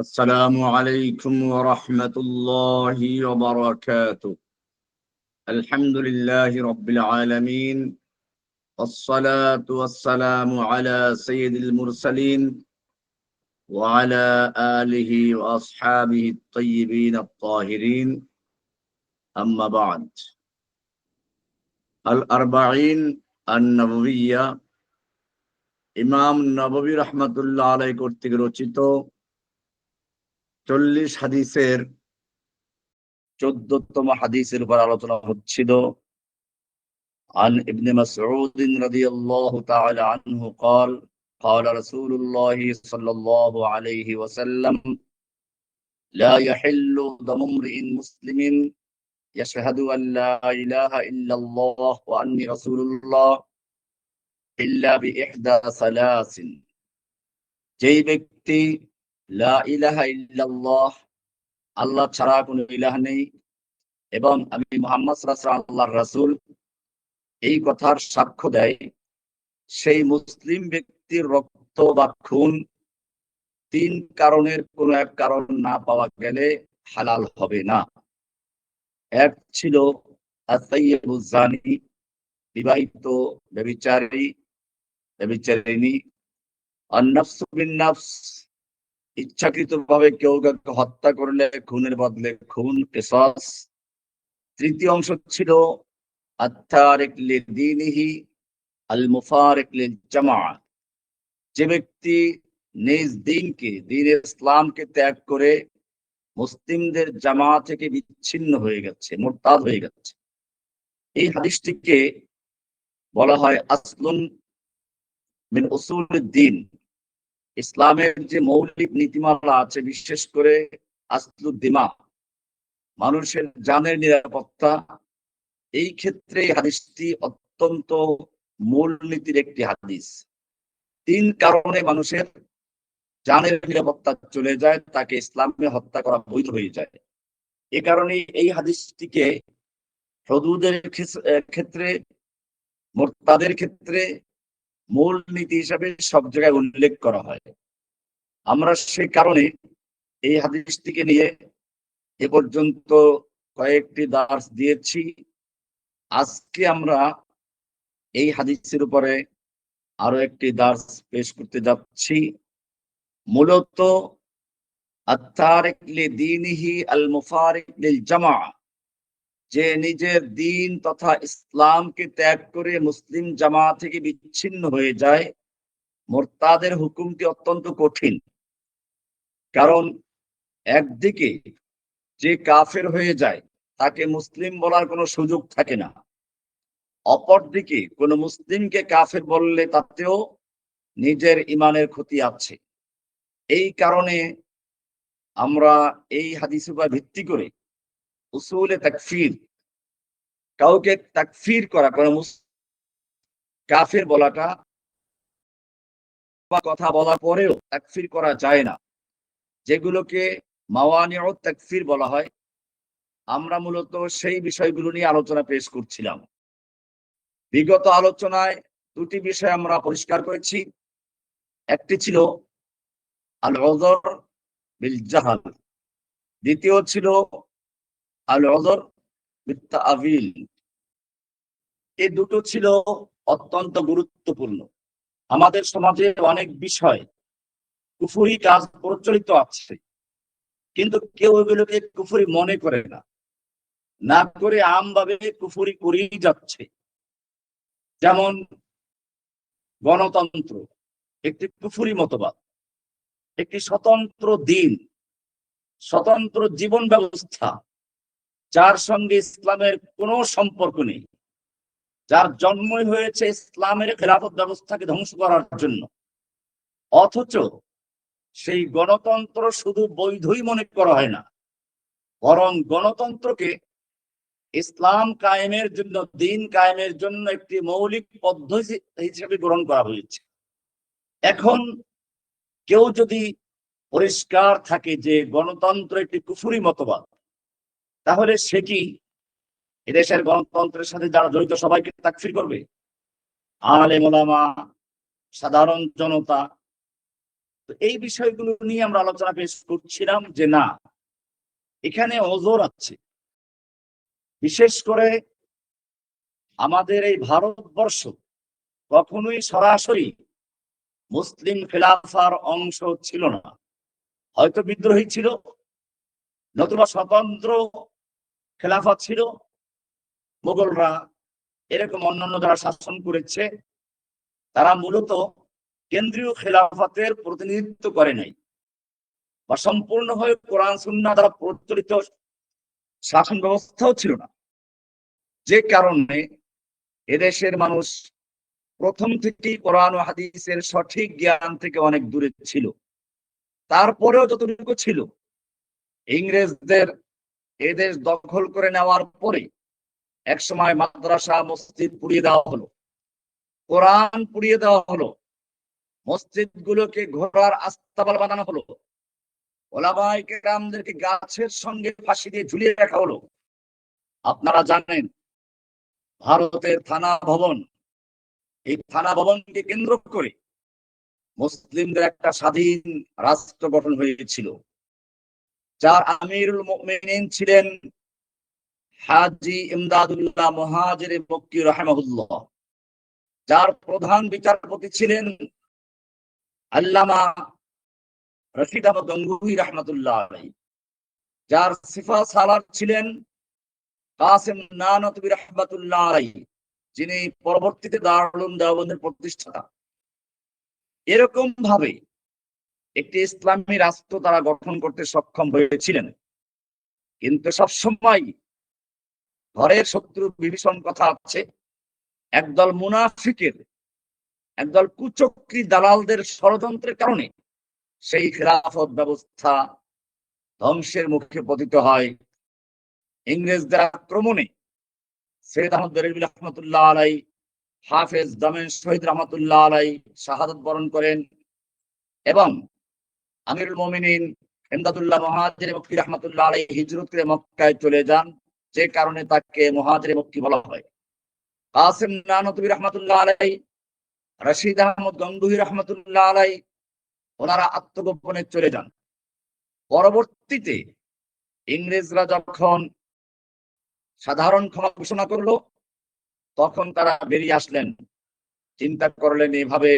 السلام عليكم ورحمة الله وبركاته. الحمد لله رب العالمين، والصلاة والسلام على سيد المرسلين وعلى آله وأصحابه الطيبين الطاهرين. أما بعد، الأربعين النبوية ইমাম নববী রহমাতুল্লাহ আলাইহি কর্তৃক রচিত 40 হাদিসের 14তম হাদিসের উপর আলোচনা হচ্ছিল। عن ابن مسعود رضي الله تعالى عنه قال قال رسول الله صلى الله عليه وسلم لا يحل دم امرئ مسلم يشهد أن لا إله إلا الله وأني رسول الله إلا بإحدى ثلاث। যেই ব্যক্তি লা ইলাহা ইল্লাল্লাহ, আল্লাহ ছাড়া কোনো ইলাহ নেই, এবং আমি মুহাম্মদ সাল্লাল্লাহু আলাইহি ওয়াসাল্লাম আল্লাহর রাসূল, এই কথার সাক্ষ্য দেয়, সেই মুসলিম ব্যক্তির রক্ত বা খুন 3 কারণের কোনো এক কারণ না পাওয়া গেলে হালাল হবে না। এক ছিল আস-সাইয়্যিবুজ জানি, বিবাহিত ব্যভিচারিণী। আন-নাফসু বিন-নাফস, ইচ্ছাকৃতভাবে কেউ কাউকে হত্যা করলে খুনের বদলে খুন, কিসাস। তৃতীয় অংশ ছিল আত-তারিক লিদ্বীনিহি আল-মুফারিক লিল-জামাআহ, যে ব্যক্তি নিজ দ্বীনকে, দ্বীনে ইসলামকে ত্যাগ করে মুসলিমদের জামাত থেকে বিচ্ছিন্ন হয়ে গেছে, মুরতাদ হয়ে গেছে। এই হাদিসটিকে বলা হয় আসলুন মিন উসুলিদ দ্বীন। ইসলামের যে মৌলিক নীতিমালা আছে, বিশেষ করে আসলুদ দিমা, মানুষের জানের নিরাপত্তা, এই ক্ষেত্রে হাদিসটি অত্যন্ত মূলনীতির একটি হাদিস। 3 কারণে মানুষের জানের নিরাপত্তা চলে যায়, তাকে ইসলামে হত্যা করা বৈধ হয়ে যায়। এ কারণে এই হাদিসটিকে হুদুদের ক্ষেত্রে, মুরতাদের ক্ষেত্রে মূল নীতি হিসাবে সব জায়গায় উল্লেখ করা হয়। আমরা সে কারণে এই হাদিসটিকে নিয়ে এ পর্যন্ত কয়েকটি দার্স দিয়েছি। আজকে আমরা এই হাদিসের উপরে আরো একটি দার্স পেশ করতে যাচ্ছি। মূলত আত-তারিক লিদ্বীনিহি আল-মুফারিক লিল-জামাআহ, যে নিজের দ্বীন তথা ইসলামকে ত্যাগ করে মুসলিম জামাত থেকে বিচ্ছিন্ন হয়ে যায়, মুরতাদের হুকুমটি অত্যন্ত কঠিন। কারণ একদিকে যে কাফের হয়ে যায় তাকে মুসলিম বলার কোনো সুযোগ থাকে না, অপরদিকে কোনো মুসলিমকে কাফের বললে তাতেও নিজের ইমানের ক্ষতি আছে। এই কারণে আমরা এই হাদিসের উপর ভিত্তি করে উসুলে তাকফির, কাউকে তাকফির করা, কোনো কাফের বলাটা বা কথা বলার পরেও তাকফির করা যায় না, যেগুলোকে মাওয়ানিউত তাকফির বলা হয়। আমরা মূলত সেই বিষয়গুলো নিয়ে আলোচনা পেশ করছিলাম। বিগত আলোচনায় 2টি বিষয় আমরা পরিষ্কার করেছি। একটি ছিল আল উযর বিল জাহাল, দ্বিতীয় ছিল আল উযর বিত তা'ওয়িল। এই দুটো ছিল অত্যন্ত গুরুত্বপূর্ণ। আমাদের সমাজে অনেক বিষয় কুফরি কাজ প্রচলিত আছে, কিন্তু কেউ এগুলোকে কুফরি মনে করে না, না করে আমভাবে কুফরি করেই যাচ্ছে। যেমন গণতন্ত্র একটি কুফরি মতবাদ, একটি স্বতন্ত্র দিন, স্বতন্ত্র জীবন ব্যবস্থা, যার সঙ্গে ইসলামের কোনো সম্পর্ক নেই, যার জন্মই হয়েছে ইসলামের খেলাফত ব্যবস্থাকে ধ্বংস করার জন্য, অথচ সেই গণতন্ত্র শুধু বৈধই মনে করা হয় না, বরং গণতন্ত্রকে ইসলাম কায়েমের জন্য, দিন কায়েমের জন্য একটি মৌলিক পদ্ধতি হিসেবে গ্রহণ করা হয়েছে। এখন কেউ যদি পরিষ্কার থাকে যে গণতন্ত্র একটি কুফরি মতবাদ, তাহলে সে কি এদেশের গণতন্ত্রের সাথে যারা জড়িত সবাইকে তাকফির করবে? আলেম ওলামা, সাধারণ জনতা, তো এই বিষয়গুলো নিয়ে আমরা আলোচনা পেশ করছিলাম যে না, এখানে ওজোর আছে। বিশেষ করে আমাদের এই ভারতবর্ষ কখনোই সরাসরি মুসলিম খেলাফার অংশ ছিল না, হয়তো বিদ্রোহী ছিল, নতুবা স্বতন্ত্র খেলাফত ছিল। মোগলরা এরকম অন্যান্য যারা শাসন করেছে তারা মূলত কেন্দ্রীয় খেলাফতের প্রতিনিধিত্ব করে নাই, বা সম্পূর্ণভাবে কোরআন সুন্নাহ দ্বারা প্রচলিত শাসন ব্যবস্থাও ছিল না। যে কারণে এদেশের মানুষ প্রথম থেকেই কোরআন ও হাদিসের সঠিক জ্ঞান থেকে অনেক দূরে ছিল। তারপরেও যতটুকু ছিল, ইংরেজদের এদেশ দখল করে নেওয়ার পরে একসময় মাদ্রাসা মসজিদ পুড়িয়ে দেওয়া হলো, কোরআন পুড়িয়ে দেওয়া হলো, মসজিদ গুলোকে ঘোড়ার আস্তাবল বানানো হলো, ওলামায়ে কেরামদেরকে গাছের সঙ্গে ফাঁসি দিয়ে ঝুলিয়ে রাখা হলো। আপনারা জানেন ভারতের থানা ভবন, এই থানা ভবনকে কেন্দ্র করে মুসলিমদের একটা স্বাধীন রাষ্ট্র গঠন হয়েছিল, যার আমিরুল মুমিনিন ছিলেন হাজী ইমদাদুল্লাহ মুহাজির মক্কি রাহিমাহুল্লাহ, যার প্রধান বিচারপতি ছিলেন আল্লামা রশিদ আহমদ গঙ্গুহি রাহমাতুল্লাহ আলাইহি, যার সিফা সালার ছিলেন কাসেম নানতবী রাহমাতুল্লাহ আলাইহি, যিনি পরবর্তীতে দারুল উলুম দেওবন্দের প্রতিষ্ঠাতা। এরকম ভাবে একটি ইসলামী রাষ্ট্র তারা গঠন করতে সক্ষম হয়েছিলেন। কিন্তু সবসময় ঘরের শত্রু বিভীষণ কথা আছে, একদল মুনাফিকের, একদল কুচক্রী দালালদের ষড়যন্ত্রের কারণে সেই খেলাফত ব্যবস্থা ধ্বংসের মুখে পতিত হয়। ইংরেজদের আক্রমণে সৈয়দ আহমদ বেরেলভী রহমতুল্লাহ আলাই, হাফেজ দামেন শহীদ রহমতুল্লাহ আলাই শাহাদাত বরণ করেন, এবং আমিরুল মুমিনিন ইমদাদুল্লাহ মুহাজির মক্কি রহমতুল্লাহ আলাই হিজরত করে মক্কায় চলে যান, যে কারণে তাকে মুহাজির মক্কি বলা হয়। কাসেম নানতবী রহমতুল্লাহ আলাই, রশিদ আহমদ গঙ্গুহি রহমতুল্লাহ আলাই, ওনারা আত্মগোপনে চলে যান। পরবর্তীতে ইংরেজরা যখন সাধারণ ক্ষমা ঘোষণা করলো, তখন তারা বেরিয়ে আসলেন, চিন্তা করলেন এভাবে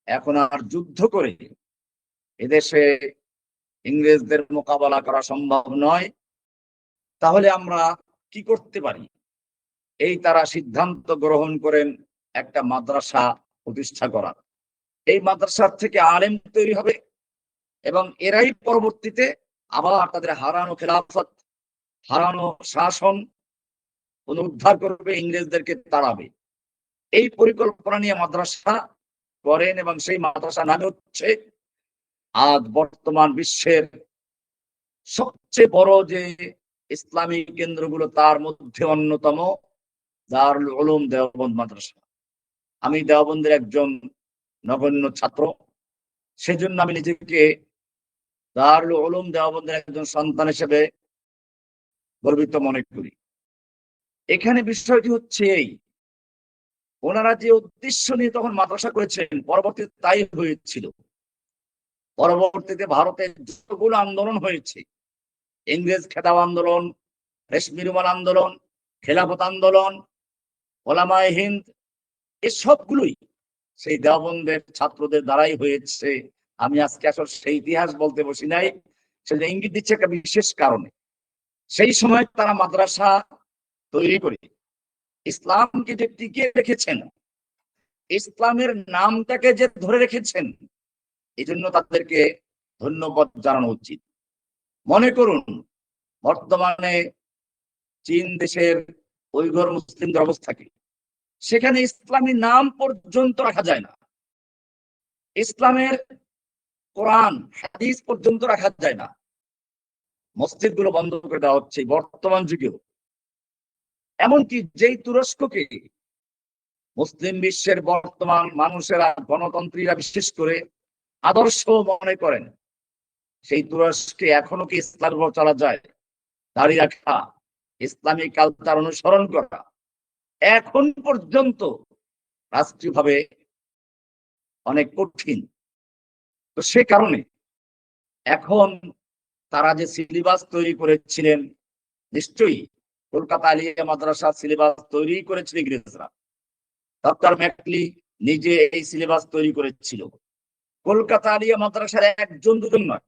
এখন আর যুদ্ধ করে এদেশে ইংরেজদের মোকাবেলা করা সম্ভব নয়, তাহলে আমরা কি করতে পারি। এই তারা সিদ্ধান্ত গ্রহণ করেন একটা মাদ্রাসা প্রতিষ্ঠা করার। এই মাদ্রাসার থেকে আলেম তৈরি হবে এবং এরাই পরবর্তীতে আবার তাদের হারানো খেলাফত, হারানো শাসন পুনরুদ্ধার করবে, ইংরেজদেরকে তাড়াবে। এই পরিকল্পনা নিয়ে মাদ্রাসা করেন এবং সেই মাদ্রাসা নামে হচ্ছে আজ বর্তমান বিশ্বের সবচেয়ে বড় যে ইসলামী কেন্দ্রগুলো তার মধ্যে অন্যতম দারুল উলুম দেওবন্দ মাদ্রাসা। আমি দেওবন্দের একজন নগণ্য ছাত্র, সেজন্য আমি নিজেকে দারুল উলুম দেওবন্দের একজন সন্তান হিসেবে গর্বিত মনে করি। এখানে বিষয়টি হচ্ছে এই, ওনারা যে উদ্দেশ্য নিয়ে তখন মাদ্রাসা করেছেন পরবর্তীতে তাই হয়েছিল। পরবর্তীতে ভারতের যতগুলো আন্দোলন হয়েছে, ইংরেজ খেতাব আন্দোলন, রেশমি রুমাল আন্দোলন, খেলাফত আন্দোলন, ওলামায়ে হিন্দ, এই সবগুলোই সেই দেওবন্দের ছাত্রদের দ্বারাই হয়েছে। আমি আজকে আসলে সেই ইতিহাস বলতে বসি নাই, সেটা ইঙ্গিত দিচ্ছে একটা বিশেষ কারণে। সেই সময় তারা মাদ্রাসা তৈরি করে ইসলামকে যে টিকিয়ে রেখেছেন, ইসলামের নামটাকে যে ধরে রেখেছেন, এই জন্য তাদেরকে ধন্যবাদ জানানো উচিত। মনে করুন বর্তমানে চীন দেশের উইঘুর মুসলিমদের অবস্থা কি, সেখানে ইসলামী নাম পর্যন্ত রাখা যায় না, ইসলামের কোরআন হাদিস পর্যন্ত রাখা যায় না, মসজিদ গুলো বন্ধ করে দেওয়া হচ্ছে বর্তমান যুগেও। এমনকি যেই তুরস্ককে মুসলিম বিশ্বের বর্তমান মানুষেরা, গণতন্ত্রীরা বিশেষ করে আদর্শ মনে করেন, সেই তুরস্কে এখনো কি ইসলাম চলা যায়? দাঁড়িয়ে রাখা, ইসলামী কালচার অনুসরণ করা এখন পর্যন্ত রাষ্ট্রীয়ভাবে অনেক কঠিন। তো সে কারণে এখন তারা যে সিলেবাস তৈরি করেছিলেন, নিশ্চয়ই কলকাতা আলিয়া মাদ্রাসা সিলেবাস তৈরি করেছিল ইংরেজরা। ডক্টর ম্যাকলি নিজে এই সিলেবাস তৈরি করেছিল। কলকাতা আলিয়া মাদ্রাসার একজন দুজন নয়,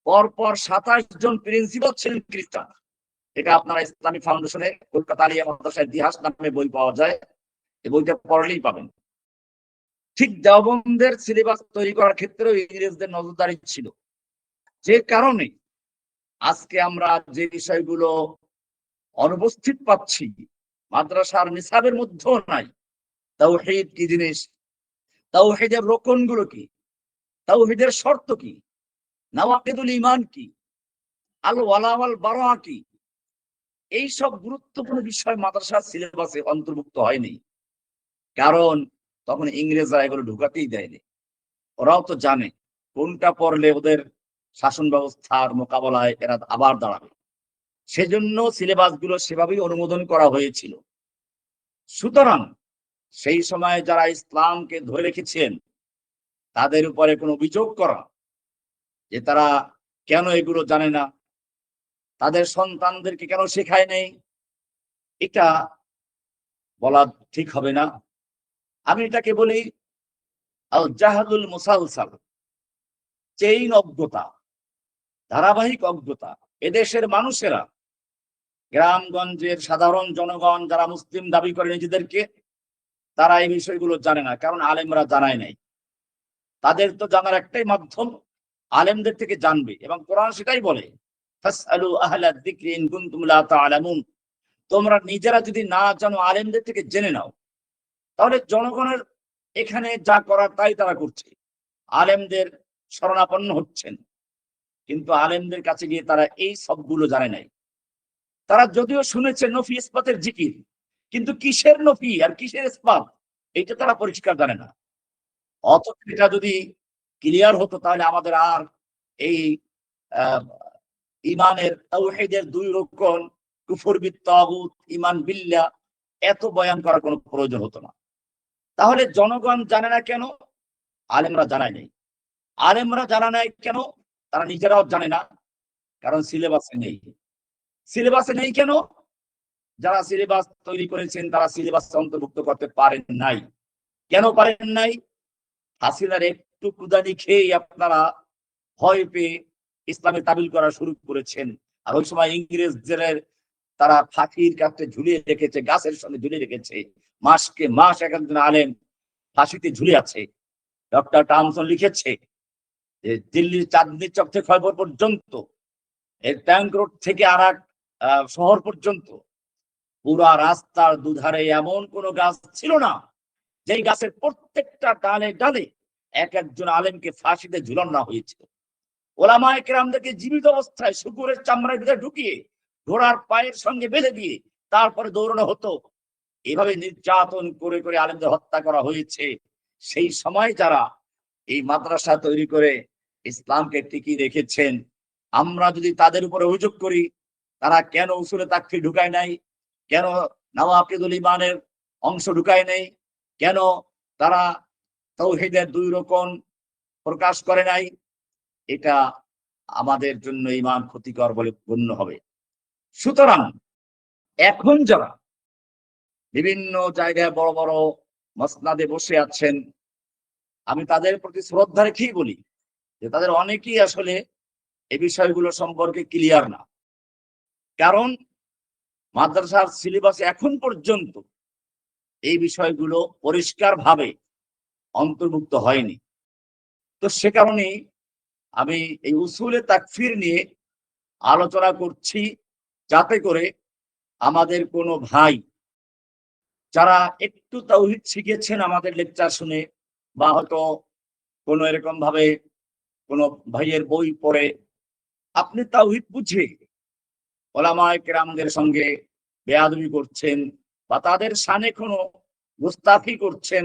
পরপর 27 জন প্রিন্সিপাল ছিলেন খ্রিস্টান। এটা আপনারা ইসলামিক ফাউন্ডেশনে কলকাতা আলিয়া মাদ্রাসার ইতিহাস নামে বই পাওয়া যায়, এই বইটা পড়লেই পাবেন। ঠিক দেওবন্দের সিলেবাস তৈরি করার ক্ষেত্রেও ইংরেজদের নজরদারি ছিল, যে কারণে আজকে আমরা যে বিষয়গুলো অনুপস্থিত পাচ্ছি, মাদ্রাসার নিসাবের মধ্যেও নাই। তাওহীদ কি জিনিস, তাওহীদের রোকনগুলো কি, তাওহীদের শর্ত কি, নাওয়াকিদুল ঈমান কি, আল ওয়ালা ওয়াল বারা কি, এই সব গুরুত্বপূর্ণ বিষয় মাদ্রাসার সিলেবাসে অন্তর্ভুক্ত হয়নি। কারণ তখন ইংরেজরা এগুলো ঢুকাতেই দেয়নি। ওরাও তো জানে কোনটা পড়লে ওদের শাসন ব্যবস্থার মোকাবেলায় এরা আবার দাঁড়াবে, সেজন্য সিলেবাস গুলো সেভাবেই অনুমোদন করা হয়েছিল। সুতরাং সেই সময় যারা ইসলামকে ধরে রেখেছেন তাদের উপরে কোনো অভিযোগ করা যে তারা কেন এগুলো জানে না, তাদের সন্তানদেরকে কেন শেখায় নেই, এটা বলা ঠিক হবে না। আমি এটাকে বলি আল জাহালুল মুসালসাল, চেইন অজ্ঞতা, ধারাবাহিক অজ্ঞতা। এদেশের মানুষেরা, গ্রামগঞ্জের সাধারণ জনগণ যারা মুসলিম দাবি করে নিজেদেরকে, তারা এই বিষয়গুলো জানে না, কারণ আলেমরা জানায় নাই। তাদের তো জানার একটাই মাধ্যম, আলেমদের থেকে জানবে, এবং কোরআন সেটাই বলে, ফাসআলু আহলা যিকরি ইন কুনতুম লা তা'লামুন। তোমরা নিজেরা যদি না জানো আলেমদের থেকে জেনে নাও। তাহলে জনগণের এখানে যা করার তাই তারা করছে, আলেমদের শরণাপন্ন হচ্ছেন, কিন্তু আলেমদের কাছে গিয়ে তারা এই সবগুলো জানে নাই। তারা যদিও শুনেছে নফি ইসবাতের জিকির, কিন্তু কিসের নফি আর কিসের ইসবাত এইটা তারা পরিষ্কার জানে না। অথচ এটা যদি ক্লিয়ার হতো তাহলে আমাদের আর এই ইমানের তাওহীদের দুই রকম, কুফর বিত তাগুত, ঈমান বিল্লাহ, এত বয়ান করার কোনো প্রয়োজন হতো না। তাহলে জনগণ জানে না কেন? আলেমরা জানায় নাই। আলেমরা জানা নাই কেন? তারা নিজেরাও জানে না, কারণ সিলেবাসে নেই। সিলেবাসে নেই কেন? যারা সিলেবাস তৈরি করেছেন তারা সিলেবাসে অন্তর্ভুক্ত করতে পারেন নাই। কেন পারেন নাই? হাসিনার একটু কুদানি খেয়ে আপনারা ভয় পেয়ে ইসলামে তাবিল করা শুরু করেছেন। আর ওই সময় ইংরেজদের তারা ফাঁকির কাছে ঝুলিয়ে রেখেছে, গাছের সঙ্গে ঝুলিয়ে রেখেছে, মাসকে মাস এক একজন আলেম ফাঁসিতে ঝুলে আছে। ডক্টর টমসন লিখেছে যে দিল্লির চাঁদনি চক থেকে খয়বর পর্যন্ত, এর ট্যাঙ্ক রোড থেকে আর এক শহর পর্যন্ত পুরা রাস্তার দুধারে এমন কোনো গাছ ছিল না যেই গাছের প্রত্যেকটা ডালে ডালে এক একজন আলেমকে ফাঁসিতে ঝুলানো হয়েছিল। ওলামায়ে কেরামদেরকে জীবিত অবস্থায় শুকুরের চামড়ার ভিতরে ঢুকিয়ে ঘোড়ার পায়ের সঙ্গে বেঁধে দিয়ে তারপরে দৌড়ানো হতো। এভাবে নির্যাতন করে করে আলেমদের হত্যা করা হয়েছে। সেই সময় যারা এই মাদ্রাসা তৈরি করে ইসলামকে টিকিয়ে রেখেছেন, আমরা যদি তাদের উপরে অভিযোগ করি তারা কেন উসুলে তাকফির ঢুকায় নাই, কেন নাওয়াকিদুল ঈমানের অংশ ঢুকায় নাই, কেন তারা তাওহীদের দুই রকম প্রকাশ করে নাই, এটা আমাদের জন্য ঈমান ক্ষতিকর বলে গণ্য হবে। সুতরাং এখন যারা বিভিন্ন জায়গায় বড় বড় মসনাদে বসে আছেন, আমি তাদের প্রতি শ্রদ্ধা রেখেই বলি যে তাদের অনেকেই আসলে এই বিষয়গুলো সম্পর্কে ক্লিয়ার না। কারণ মাদ্রাসার সিলেবাসে এখন পর্যন্ত এই বিষয়গুলো পরিষ্কারভাবে অন্তর্ভুক্ত হয়নি। তো সে কারণেই আমি এই উসুলে তাকফির নিয়ে আলোচনা করছি, যাতে করে আমাদের কোনো ভাই যারা একটু তাওহীদ শিখেছেন আমাদের লেকচার শুনে, বা হয়তো কোনো এরকম ভাবে কোনো ভাইয়ের বই পড়ে আপনি তাওহীদ বুঝে ওলামায়ে কেরামদের সঙ্গে বেয়াদবি করছেন, বা তাদের শানে কোনো গুস্তাখি করছেন,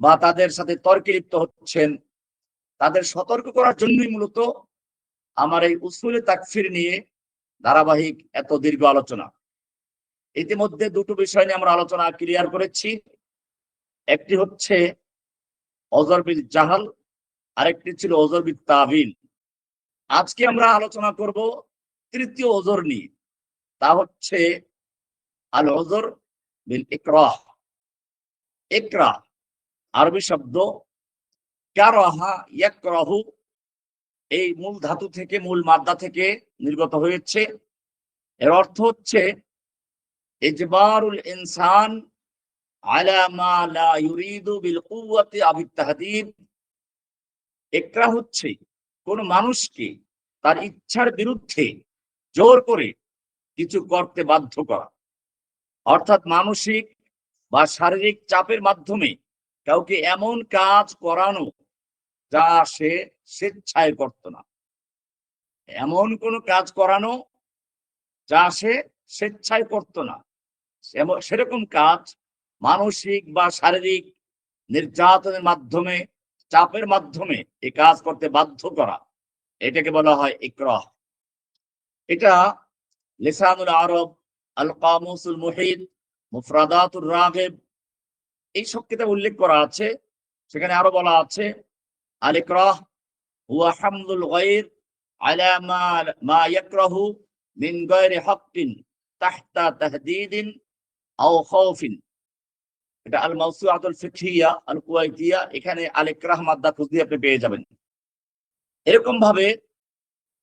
বা তাদের সাথে তর্কে লিপ্ত হচ্ছেন, তাদের সতর্ক করার জন্যই মূলত আমার এই উসুলে তাকফির নিয়ে ধারাবাহিক এত দীর্ঘ আলোচনা। ইতিমধ্যে দুটো বিষয় নিয়ে আমরা আলোচনা ক্লিয়ার করেছি। একটি হচ্ছে অযর বিল জাহাল, আরেকটি ছিল ওজর বিত তাবিল। আজকে আমরা আলোচনা করব তৃতীয় ওজর নিয়ে, তা হচ্ছে আল ওজর বিল ইকরাহ। ইকরাহ আরবি শব্দ কারাহা ইয়াকরাহু, এই মূল ধাতু থেকে, মূল মাদ্দা থেকে নির্গত হয়েছে। এর অর্থ হচ্ছে ইজবারুল ইনসান আলা মা লা ইউরিদু বিল কুওয়াতি আও বিত তাহদিদ। ইকরাহ হচ্ছে কোন মানুষকে তার ইচ্ছার বিরুদ্ধে জোর করে কিছু করতে বাধ্য করা, অর্থাৎ মানসিক বা শারীরিক চাপের মাধ্যমে কাউকে এমন কাজ করানো যা সে স্বেচ্ছায় করত না। এমন কোন কাজ করানো যা সে স্বেচ্ছায় করত না, সেরকম কাজ মানসিক বা শারীরিক নির্যাতনের মাধ্যমে, চাপের মাধ্যমে এই কাজ করতে বাধ্য করা, এটাকে বলা হয় ইকরাহ। এটা লিসানুল আরব, আল কামুসুল মুহিত, মুফরাদাতুর রাগিব, এই সব কিতাবে উল্লেখ করা আছে। সেখানে আরো বলা আছে আল ইকরাহ হুয়া হামলুল গায়র আলা মা ইয়াকরাহু মিন গায়রি হাক্কিন তাহতা তাহদিদিন আও খাউফিন। এটা আল মাওসুআতুল ফিকহিয়া আল কুওয়াইতিয়া, এখানে আল ইকরাহ মাদ্দা খুঁজলে আপনি পেয়ে যাবেন। এরকম ভাবে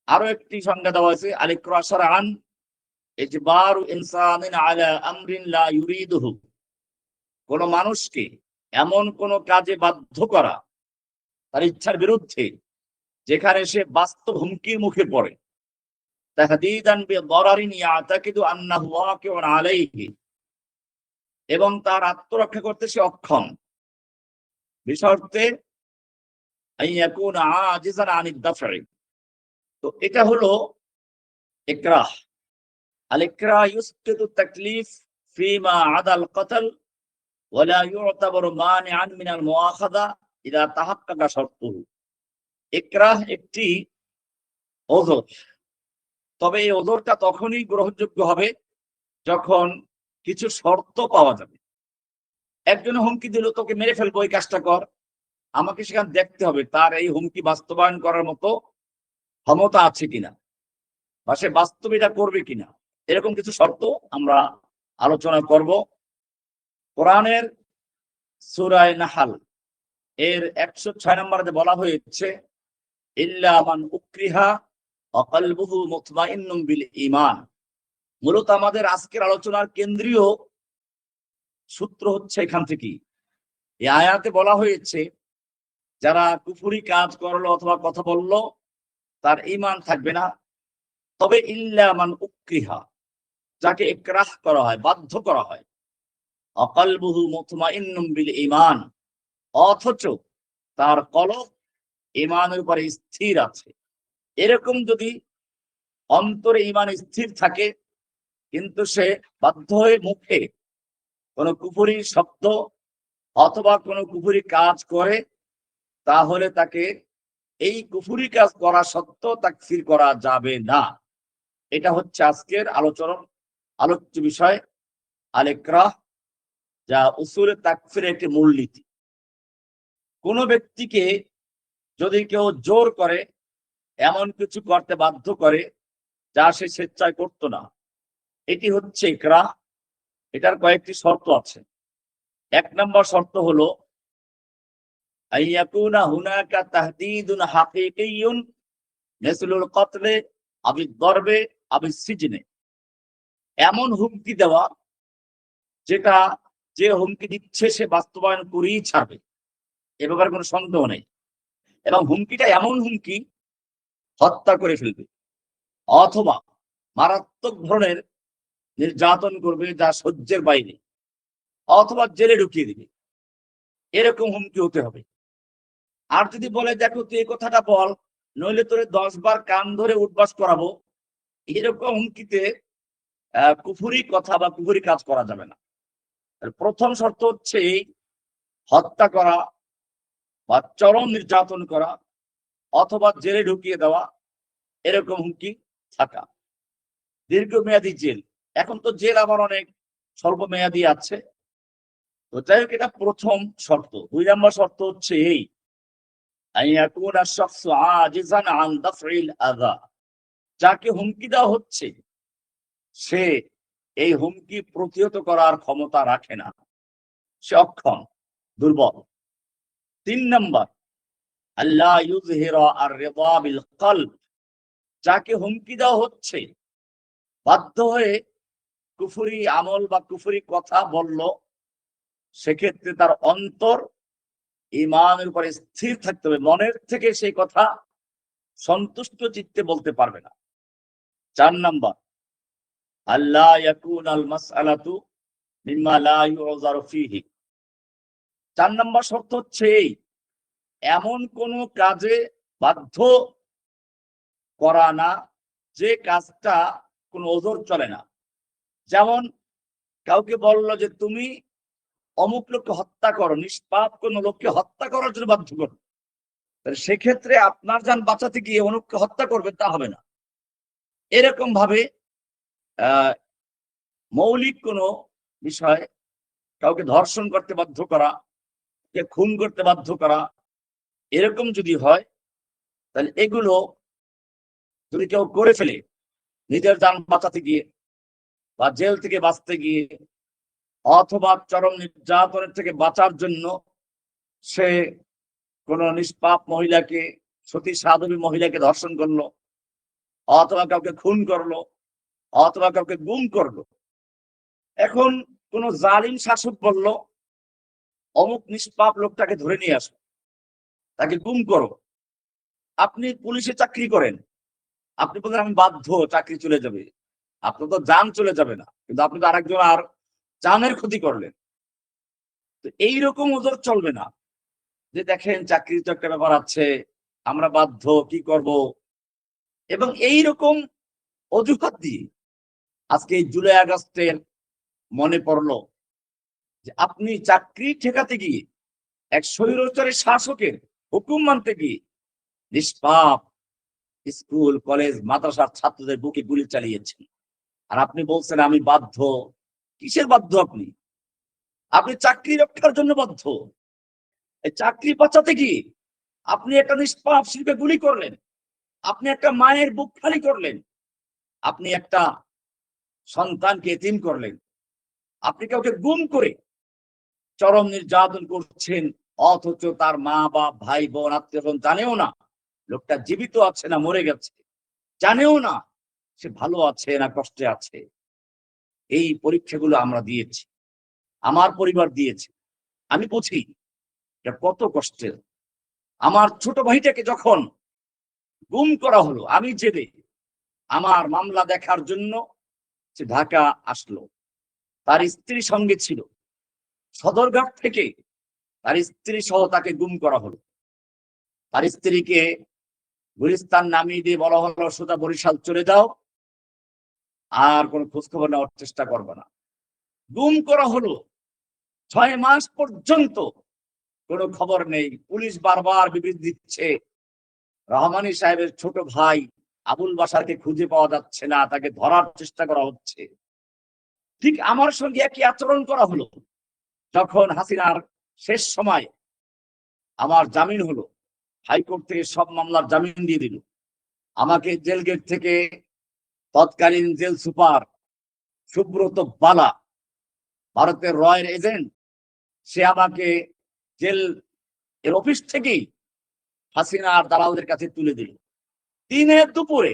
আরো একটি সংজ্ঞা দেওয়া হয়েছে আল ইকরাহ শারআন ইজবারু ইনসানিন আলা আমরিন লা ইউরিদুহু, কোন মানুষকে এমন কোন কাজে বাধ্য করা তার ইচ্ছার বিরুদ্ধে যেখানে সে বাস্তব হুমকির মুখে পড়ে। তাহদীদান বিদরারিন ইয়াতাকিদু আন্নাহু ওয়াকিউন আলাইহি, এবং তার আত্মরক্ষা করতে সে অক্ষম, বিশর্তে আন ইয়াকুনা আজিজান আনিদ দাফঈ। তো এটা হলো ইকরাহ। আল ইকরাহ ইউসকিতু তাকলিফ ফিমা আদাল কতল ওয়ালা ইউতাবারু মানিআন মিনাল মুআখাযা ইযা তাহাক্কাকা শারতুহু। ইকরাহ একটি ওজর, তবে এই ওজরটা তখনই গ্রহণযোগ্য হবে যখন কিছু শর্ত পাওয়া যাবে। একজন হুমকি দিল, তোকে মেরে ফেলবো, এই কাজটা কর, আমাকে সেখানে দেখতে হবে তার এই হুমকি বাস্তবায়ন করার মতো ক্ষমতা আছে কিনা, বা সে বাস্তবে এটা করবে কিনা। এরকম কিছু শর্ত আমরা আলোচনা করব। কোরআনের সূরা নাহল এর 106 নম্বরে বলা হয়েছে ইল্লা মান উকরিহা ওয়া কলবুহু মুতমাইন্নুম বিল ঈমান। মূলত আমাদের আজকের আলোচনার কেন্দ্রীয় সূত্র হচ্ছে এখান থেকে। এই আয়াতে বলা হয়েছে যারা কুফরি কাজ করলো অথবা কথা বললো তার ঈমান থাকবে না, তবে ইল্লা মান উকরিহা, যাকে ইকরাহ করা হয়, বাধ্য করা হয়, ওয়া কলবুহু মুতমাইন্নুম বিল ঈমান, অথচ তার কলব ঈমানের উপরে স্থির আছে। এরকম যদি অন্তরে ঈমান স্থির থাকে কিন্তু সে বাধ্য হয়ে মুখে কোনো কুফরি শব্দ অথবা কোনো কুফরি কাজ করে, তাহলে তাকে এই কুফরি কাজ করা সত্ত্বেও তাকফির করা যাবে না। এটা হচ্ছে আজকের আলোচ্য বিষয় আল ইকরাহ, যা উসুলে তাকফিরের একটি মূলনীতি। কোন ব্যক্তিকে যদি কেউ জোর করে, এমন কিছু করতে বাধ্য করে যা সে স্বেচ্ছায় করতো না, এটি হচ্ছে ইকরাহ। এটার কয়েকটি শর্ত আছে। 1 নম্বর শর্ত হলো আইয়াকুনা হুনাকা তাহদীদুন হাকীকিয়ুন মিসলুল কতলে আবিদ দরবে আবিদ সিজনে। এমন হুমকি দেওয়া যেটা যে হুমকি দিচ্ছে সে বাস্তবায়ন করেই ছাড়বে, এ ব্যাপারে কোনো সন্দেহ নেই। এবং হুমকিটা এমন হুমকি হত্যা করে ফেলবে অথবা মারাত্মক ধরনের নির্যাতন করবে যা সহ্যের বাইরে, অথবা জেলে ঢুকিয়ে দিবে, এরকম হুমকি হতে হবে। আর যদি বলে দেখো তুই এই কথাটা বল, নইলে তোরে 10 বার কান ধরে উঠবাস করাবো, এরকম হুমকিতে কুফরি কথা বা কুফরি কাজ করা যাবে না। প্রথম শর্ত হচ্ছে হত্যা করা বা চরম নির্যাতন করা অথবা জেলে ঢুকিয়ে দেওয়া, এরকম হুমকি থাকা, দীর্ঘমেয়াদী জেল। এখন তো জেল আবার অনেক স্বল্প মেয়াদী আছে। তো যাই হোক, এটা প্রথম শর্ত। 2 নম্বর শর্ত হচ্ছে এই আইয়াকুনা শাখসু আজিজান আন দাফইল আযা, যাকে হুমকি দেওয়া হচ্ছে সে এই হুমকি প্রতিহত করার ক্ষমতা রাখে না, সে অক্ষম, দুর্বল। 3 নম্বর, আল্লাহ ইউযহিরা আর-রিদা বিল কলব, যাকে হুমকি দেওয়া হচ্ছে বাধ্য হয়ে কুফরি আমল বা কুফরি কথা বলল, সেক্ষেত্রে তার অন্তর ঈমানের উপরে স্থির থাকতে হবে, মনের থেকে সেই কথা সন্তুষ্ট চিত্তে বলতে পারবে না। 4 নম্বর, আল্লাহ ইয়াকুনাল মাসআলাতু মিম্মা লা ইউযারু ফীহি। 4 নম্বর শর্ত হচ্ছে এই, এমন কোন কাজে বাধ্য করা না যে কাজটা কোনো ওজর চলে না। যেমন কাউকে বললো যে তুমি অমুক লোককে হত্যা করো, নিষ্পাপ কোন লোককে হত্যা করার জন্য বাধ্য করো, তাহলে সেক্ষেত্রে আপনার যান বাঁচাতে গিয়ে অমুককে হত্যা করবে, তা হবে না। এরকম ভাবে আহ মৌলিক কোনো বিষয়, কাউকে ধর্ষণ করতে বাধ্য করা, কে খুন করতে বাধ্য করা, এরকম যদি হয়, তাহলে এগুলো যদি কেউ করে ফেলে নিজের যান বাঁচাতে গিয়ে বা জেল থেকে বাঁচতে গিয়ে অথবা চরম নির্যাতনের থেকে বাঁচার জন্য সে কোন নিষ্পাপ মহিলাকে, সতী সাধবী মহিলাকে ধর্ষণ করলো, অথবা কাউকে খুন করলো, অথবা কাউকে গুম করলো। এখন কোন জালিম শাসক বলল অমুক নিষ্পাপ লোকটাকে ধরে নিয়ে আসো, তাকে গুম করো। আপনি পুলিশে চাকরি করেন, আপনি বলেন আমি বাধ্য, চাকরি চলে যাবে, আপনার তো জান চলে যাবে না, কিন্তু আপনি তো আরেকজন আর জানের ক্ষতি করলেন। তো এইরকম ওজোর চলবে না যে দেখেন চাকরির তো একটা ব্যাপার আছে, আমরা বাধ্য, কি করব। এবং এইরকম অজুহাত দিয়ে আজকে এই জুলাই আগস্টের মনে পড়লো যে আপনি চাকরি ঠেকাতে গিয়ে এক স্বৈরাচারী শাসকের হুকুম মানতে গিয়ে নিষ্পাপ স্কুল কলেজ মাদ্রাসার ছাত্রদের বুকে গুলি চালিয়েছেন, আর আপনি বলছেন আমি বাধ্য। কিসের বাধ্য? আপনি আপনি চাকরি রক্ষার জন্য বাধ্য। এই চাকরি বাঁচাতে গিয়ে আপনি একটা নিষ্পাপ শিল্পে গুলি করলেন, আপনি একটা মায়ের বুক খালি করলেন, আপনি একটা সন্তানকে এতিম করলেন, আপনি কাউকে গুম করে চরম নির্যাতন করছেন, অথচ তার মা বাপ ভাই বোন আত্মীয় জানেও না লোকটা জীবিত আছে না মরে গেছে, জানেও না সে ভালো আছে না কষ্টে আছে। এই পরীক্ষাগুলো আমরা দিয়েছি, আমার পরিবার দিয়েছে, আমি বুঝি এটা কত কষ্টের। আমার ছোট ভাইটাকে যখন গুম করা হলো, আমি জেলে, আমার মামলা দেখার জন্য সে ঢাকা আসলো, তার স্ত্রী সঙ্গে ছিল, সদরঘাট থেকে তার স্ত্রী সহ তাকে গুম করা হলো। তার স্ত্রীকে গুলিস্তান নামিয়ে দিয়ে বলা হলো সোজা বরিশাল চলে যাও, আর কোনো খোঁজখবর নেওয়ার চেষ্টা করবে না। গুম করা হলো, 6 মাস পর্যন্ত কোনো খবর নেই। পুলিশ বারবার বিবৃতি দিচ্ছে রহমানী সাহেবের ছোট ভাই আবুল বাশারকে খুঁজে পাওয়া যাচ্ছে না, তাকে ধরার চেষ্টা করা হচ্ছে। ঠিক আমার সঙ্গে একই আচরণ করা হলো যখন হাসিনার শেষ সময় আমার জামিন হলো, হাইকোর্ট থেকে সব মামলার জামিন দিয়ে দিল। আমাকে জেল গেট থেকে তৎকালীন জেল সুপার সুব্রত বালা, ভারতের রয়ের এজেন্ট, সে আমাকে জেল এর অফিস থেকেই হাসিনার দালালদের কাছে তুলে দিল। দিনের দুপুরে,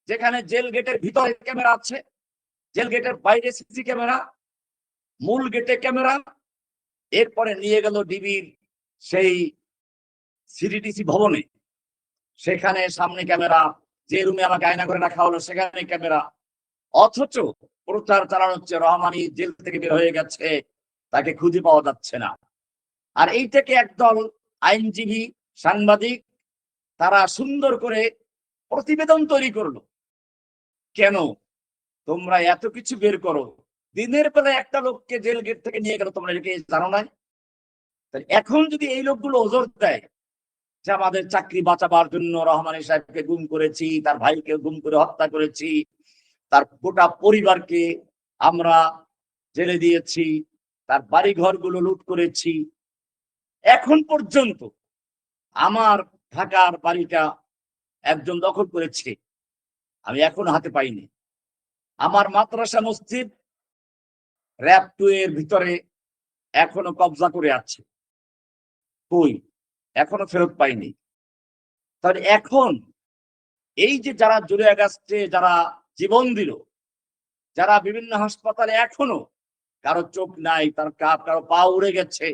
যেখানে জেল গেটের ভিতরে ক্যামেরা আছে, জেল গেটের বাইরে সিসি ক্যামেরা, মূল গেটে ক্যামেরা, এরপরে নিয়ে গেল ডিবির সেই সিডিডিসি ভবনে, সেখানে সামনে ক্যামেরা, যে রুমে আমাকে আয়না করে রাখা হলো সেখানে ক্যামেরা। অথচ প্রচার চালানো হচ্ছে রহমানী জেল থেকে বের হয়ে গেছে, তাকে খুঁজে পাওয়া যাচ্ছে না। আর এইটাকে একদল আইনজীবী, সাংবাদিক, তারা সুন্দর করে প্রতিবেদন তৈরি করলো। কেন তোমরা এত কিছু বের করো, দিনের বেলা একটা লোককে জেল গেট থেকে নিয়ে গেল, তোমরা এটাকে জানো না? এখন যদি এই লোকগুলো ওজোর দেয় যে আমাদের চাকরি বাঁচাবার জন্য রহমানী সাহেবকে গুম করেছি, তার ভাইকে গুম করে হত্যা করেছি, তার গোটা পরিবারকে আমরা জেলে দিয়েছি, তার বাড়ি ঘরগুলো লুট করেছি, এখন পর্যন্ত আমার ঢাকার বাড়িটা একজন দখল করেছে, আমি এখনো হাতে পাইনি। আমার মাদ্রাসা মসজিদ র‍্যাব 2 এর ভিতরে এখনো কবজা করে আছে, কই এখনো ফেরত পাইনি। তাহলে এখন এই যে যারা জুলাই আগস্টে যারা জীবন দিল, যারা বিভিন্ন হাসপাতালে এখনো কারো চোখ নাই, তার কারো পা উড়ে গেছে,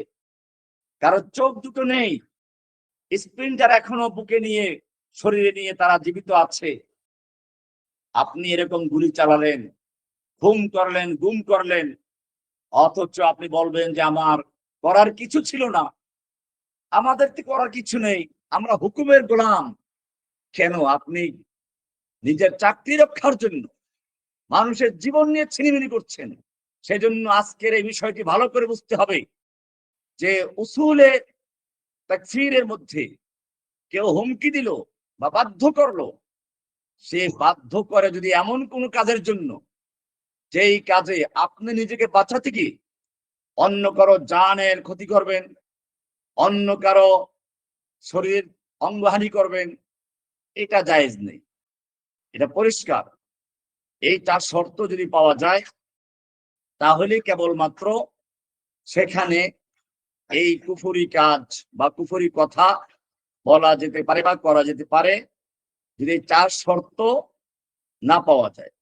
কারো চোখ দুটো নেই, স্প্রিন্টার এখনো বুকে নিয়ে শরীরে নিয়ে তারা জীবিত আছে। আপনি এরকম গুলি চালালেন, খুন করলেন, গুম করলেন, অথচ আপনি বলবেন যে আমার করার কিছু ছিল না, আমাদের তো করার কিছু নেই, আমরা হুকুমের গোলাম। কেন আপনি নিজের চাকরি রক্ষার জন্য মানুষের জীবন নিয়ে ছিনিমিনি করছেন? সেজন্য আজকের এই বিষয়টি ভালো করে বুঝতে হবে যে উসুলে তাকফীরের মধ্যে কেউ হুমকি দিল বা বাধ্য করলো, সে বাধ্য করে যদি এমন কোন কাজের জন্য যেই কাজে আপনি নিজেকে বাঁচাতে গিয়ে অন্য কারো জানের ক্ষতি করবেন, অন্য কারো শরীর অঙ্গহানি করবেন, এটা জায়েজ নেই, এটা পরিষ্কার। এই 4 শর্ত যদি পাওয়া যায় তাহলে কেবলমাত্র সেখানে এই কুফরি কাজ বা কুফরি কথা বলা যেতে পারে বা করা যেতে পারে, যদি 4 শর্ত না পাওয়া যায়।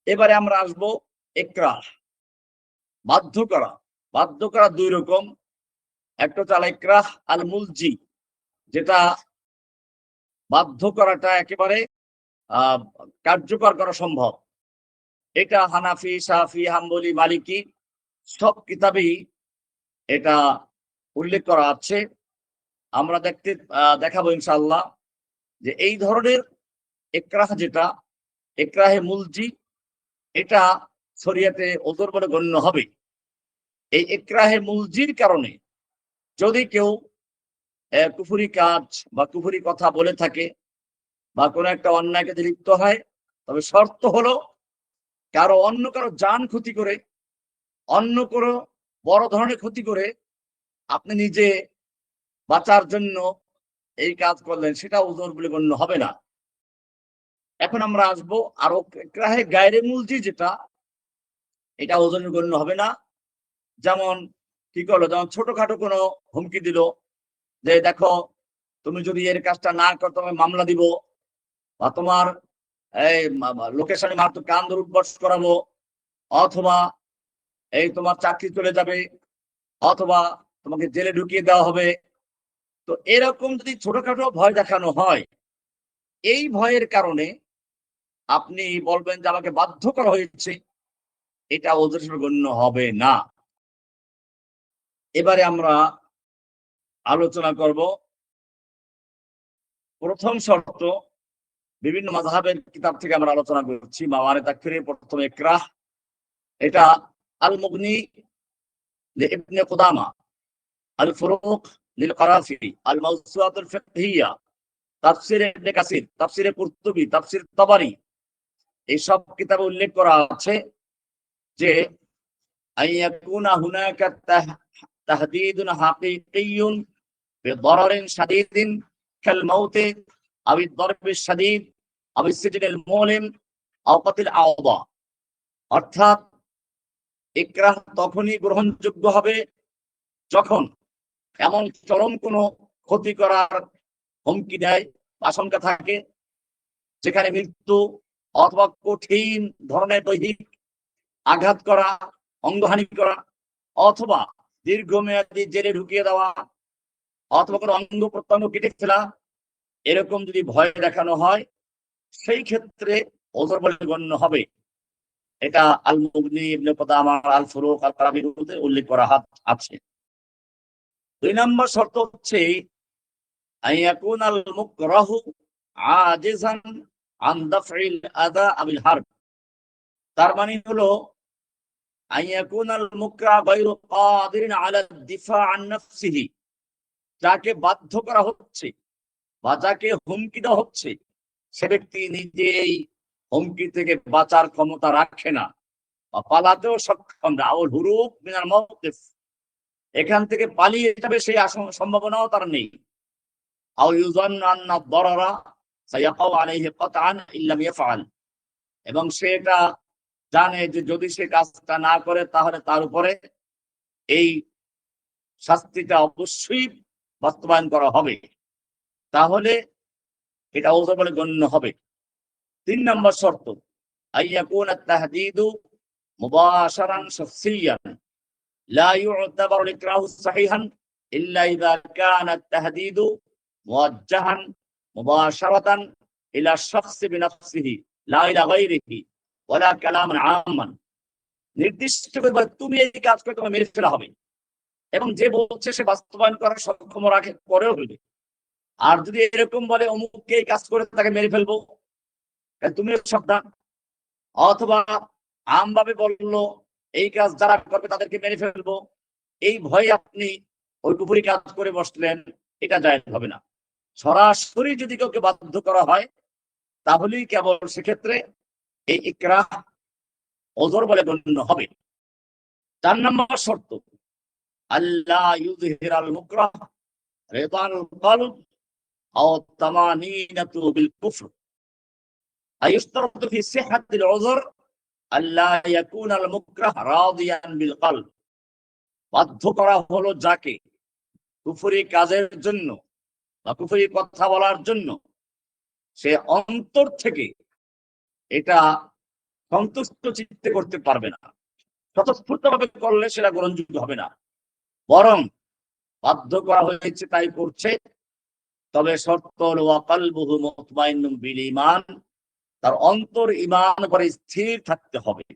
এবারে আমরা আসবো ইকরাহ, বাধ্য করা। বাধ্য করা 2 রকম, একটা হচ্ছে আল ইকরাহ আল মুলজি, যেটা বাধ্য করাটা একেবারে কার্যকর করা সম্ভব। এটা হানাফি, শাফি, হাম্বলি, মালিকি সব কিতাবেই এটা উল্লেখ করা আছে। আমরা দেখাবো ইনশাআল্লাহ যে এই ধরনের ইকরাহ যেটা ইকরাহে মুলজি, এটা শরীয়তে ওজর বলে গণ্য হবে। এই ইকরাহে মুলজির কারণে যদি কেউ কুফরি কাজ বা কুফরি কথা বলে থাকে বা কোনো একটা অন্যায় কাজে লিপ্ত হয়, তবে শর্ত হলো অন্য কারো জান ক্ষতি করে, অন্য কোনো বড় ধরনের ক্ষতি করে আপনি নিজে বাঁচার জন্য এই কাজ করলেন, সেটা ওজর বলে গণ্য হবে না। এখন আমরা আসবো আরো ইকরাহে গায়রে মুলজি, যেটা এটা ওজনের গণ্য হবে না। যেমন কি করলো, যেমন ছোটখাটো কোনো হুমকি দিল যে দেখো তুমি যদি এর কাজটা না করো তোমায় মামলা দিব, বা তোমার এই লোকের সামনে মারাত্মক কান ধরে উঠবস করাবো, অথবা এই তোমার চাকরি চলে যাবে, অথবা তোমাকে জেলে ঢুকিয়ে দেওয়া হবে। তো এরকম যদি ছোটখাটো ভয় দেখানো হয়, এই ভয়ের কারণে আপনি বলবেন যে আমাকে বাধ্য করা হয়েছে, এটা ওজর হিসেবে গণ্য হবে না। এবারে আমরা আলোচনা করব প্রথম শর্ত। বিভিন্ন মাযহাবের কিতাব থেকে আমরা আলোচনা করছি। মাওয়ানে তাকফিরে প্রথম ইকরাহ, এটা আল মুগনি লিইবনে কুদামা, আল ফুরুক লিল কারাফি, আল মাওসুআতুল ফিকহিয়া, তাফসির ইবনে কাসির, তাফসিরে কুরতুবী, তাফসির তাবারি, এই সব কিতাবে উল্লেখ করা আছে যে আইয়াকুনা হুনাকা তাহদীদুন হাকীকিয়ুন বিদরারিন শাদীদিন কাল মাউতি আও বিদ-দারবিশ শাদীদ আও বিস-সিজনিল মুলিম আও কাতিল আওদা। অর্থাৎ ইকরাহ তখনই গ্রহণযোগ্য হবে যখন এমন চরম কোনো ক্ষতি করার হুমকি দেয়, আশঙ্কা থাকে, যেখানে মৃত্যু অথবা কঠিন ধরনের দৈহিক আঘাত করা, অঙ্গহানি করা, অথবা দীর্ঘমেয়াদী জেলে ঢুকিয়ে দেওয়া, অথবা কোনো অঙ্গ প্রত্যঙ্গ কেটে ফেলা, এরকম যদি ভয় দেখানো হয়, সেই ক্ষেত্রে ওজর বলে গণ্য হবে। এটা আল মুগনি, ইবনে কুদামা, আল ফুরুক, আল কারাফিতে উল্লেখ করা আছে। 2 নম্বর শর্ত হচ্ছে আইয়াকুনাল মুকরাহু আজিজান আন দাফইল আযা আবিল হারব। তার মানে হলো আইয়াকুনাল মুকরাহ গায়রু কাদিরিন আলা দিফা আন নাফসিহি, যাকে বাধ্য করা হচ্ছে বা যাকে হুমকি দেওয়া হচ্ছে, সে ব্যক্তি নিজেই হুমকি থেকে বাঁচার ক্ষমতা রাখে না বা পালাতেও সক্ষম না। আউল হুরুব মিনাল মাওকিফ, এখান থেকে পালিয়ে যাবে সেই সম্ভাবনাও তার নেই। আও ইউযান্নু আন্না আদ-দারারা সায়াকাউ আলাইহি কাতআন ইল্লাম ইয়াফআল, এবং সে এটা জানে যে যদি সে কাজটা না করে তাহলে তার উপরে এই শাস্তিটা অবশ্যই বাস্তবায়ন করা হবে, তাহলে এটা ওযর বলে গণ্য হবে। ৩ নম্বর শর্ত, আইয়াকুনা আত-তাহদীদু মুবাশারান শাখসিয়ান লা ইউ'তাবারু ইকরাহু সাহিহান ইল্লা ইযা কানা আত-তাহদীদু মুওয়াজ্জাহান মুবাশারাতান ইলা শাখসি বিনাফসিহি লা ইলা গায়রিহি ওয়ালা কালামান আম্মান। নির্দিষ্ট করে বলে তুমি এই কাজ করে তোমাকে মেরে ফেলা হবে, এবং যে বলছে সে বাস্তবায়ন করার সক্ষম রাখে পরেও হইবে। আর যদি এরকম বলে অমুককে এই কাজ করে তাকে মেরে ফেলবো, তুমিও সাবধান, অথবা আমভাবে বললো এই কাজ যারা করবে তাদেরকে মেরে ফেলবো, এই ভয়ে আপনি ওই কুফরি কাজ করে বসলেন, এটা জায়েজ হবে না। সরাসরি যদি কাউকে বাধ্য করা হয় তাহলেই কেবল সেক্ষেত্রে এই ইকরাহ ওযর বলে গণ্য হবে। ৪ নম্বর শর্ত, আল্লাহ ইউযহিরাল মুকরাহ রিদাল কলব আও তামানিনাতু বিল কুফর। আইয়ুশতারাতু ফি সিহহাতিল উযর আল্লাহ ইয়াকুনাল মুকরাহ রাদিয়ান বিল কলব। বাধ্য করা হলো যাকে কুফরি কাজের জন্য বা কুফরি কথা বলার জন্য, সে অন্তর থেকে এটা সন্তুষ্ট চিত্তে করতে পারবে না, স্বতঃস্ফূর্তভাবে করলে সেটা গ্রহণযোগ্য হবে না, বরং বাধ্য করা হয়েছে তাই করছে। তবে শর্ত হলো ওয়া কলবুহু মুতমাইন্নুন বিল ঈমান, তার অন্তর ঈমান করে স্থির থাকতে হবে।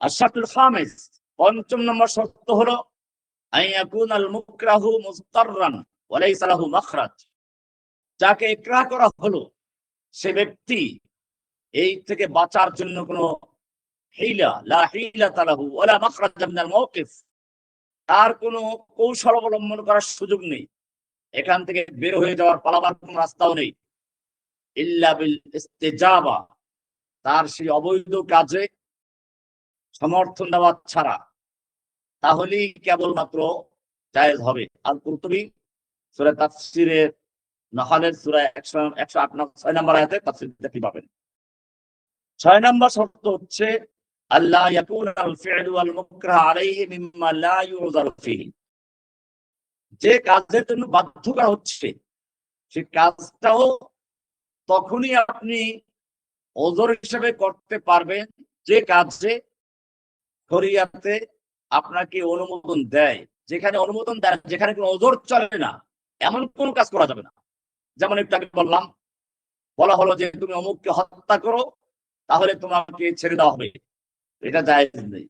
আর শারতুল খামিস, ৫ম নম্বর শর্ত হলো আইয়াকুনাল মুকরাহু মুস্তাররান ওয়া লাইসা লাহু মাখরাজ। যাকে ইকরাহ করা হলো সে ব্যক্তি এই থেকে বাঁচার জন্য কোনো হিলা লা হিলাতা লাহু ওয়ালা মাখরাজ মিনাল মাওকিফ, তার কোনো কৌশল অবলম্বন করার সুযোগ নেই, এখান থেকে বের হয়ে যাওয়ার পালাবার কোনো রাস্তাও নেই। ইল্লা বিল ইস্তিজাবা, তার সেই অবৈধ কাজে সমর্থন দেওয়া ছাড়া, তাহলেই কেবলমাত্র জায়েজ হবে। আল কুরতুবী সূরা তাফসীরে নাহলের সূরা 108 নম্বর আয়াতে তাফসীর দেখতে পাবেন। ৬ নম্বর শর্ত হচ্ছে আল্লাহ ইয়াকুনাল ফি'লু ওয়াল মুকরাহ আলাইহি মিম্মা লা ইউযারু ফিহি। যে কাজের জন্য বাধ্য করা হচ্ছে সে কাজটাও তখনই আপনি ওযর হিসেবে করতে পারবেন যে কাজে শরীয়তে আপনাকে অনুমোদন দেয়। যেখানে অনুমোদন দেয়, যেখানে কোনো ওযর চলে না, এমন কোন কাজ করা যাবে না। যেমন একটু আগে বললাম, বলা হলো যে তুমি অমুককে হত্যা করো তাহলে তোমাকে ছেড়ে দেওয়া হবে, এটা জায়েজ নেই।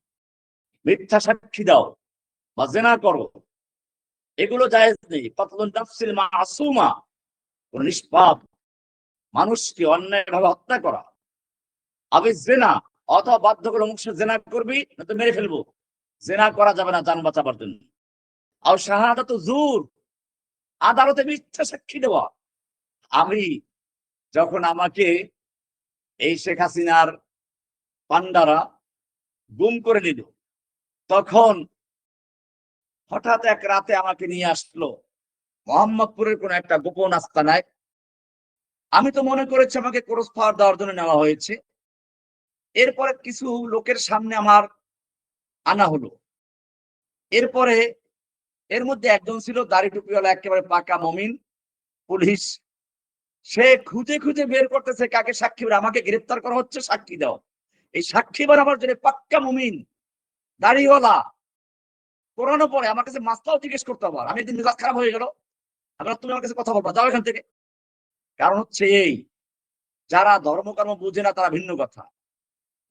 মিথ্যা সাক্ষী দাও বা জিনা করো, এগুলো জায়েজ নেই। কতলুন নাফসিল মাসুমা, কোন নিষ্পাপ মানুষকে অন্যায়ভাবে হত্যা করা। আবে জিনা, অথবা বাধ্য করে অমুক জিনা করবি না তো মেরে ফেলবো, জিনা করা যাবে না জান বাঁচাবার জন্য। আর শাহাদাতু জুর, আদালতে মিথ্যা সাক্ষী দেওয়া। আমি যখন আমাকে এই শেখ হাসিনার পান্ডারা গুম করে নিল, তখন হঠাৎ এক রাতে আমাকে নিয়ে আসলো মোহাম্মদপুরের কোন একটা গোপন আস্তানায়। আমি তো মনে করেছি আমাকে ক্রস ফায়ার দেওয়ার জন্য নেওয়া হয়েছে। এরপরে কিছু লোকের সামনে আমার আনা হলো। এরপরে এর মধ্যে একজন ছিল দাড়ি টুপিওয়ালা, একেবারে পাকা মুমিন পুলিশ। সে খুঁজে খুঁজে বের করতেছে কাকে সাক্ষী, আমাকে গ্রেফতার করা হচ্ছে, সাক্ষী দাও। এই সাক্ষী বানাবার জন্য পাক্কা মুমিন দাড়িওয়ালা কোরআনও পড়ে, আমার কাছে মাসলাও জিজ্ঞেস করতে হবে। আমি একদিন মেজাজ খারাপ হয়ে গেল, আবার তুমি আমার কাছে কথা বলবা, যাও এখান থেকে। কারণ হচ্ছে এই, যারা ধর্মকর্ম বুঝে না তারা ভিন্ন কথা।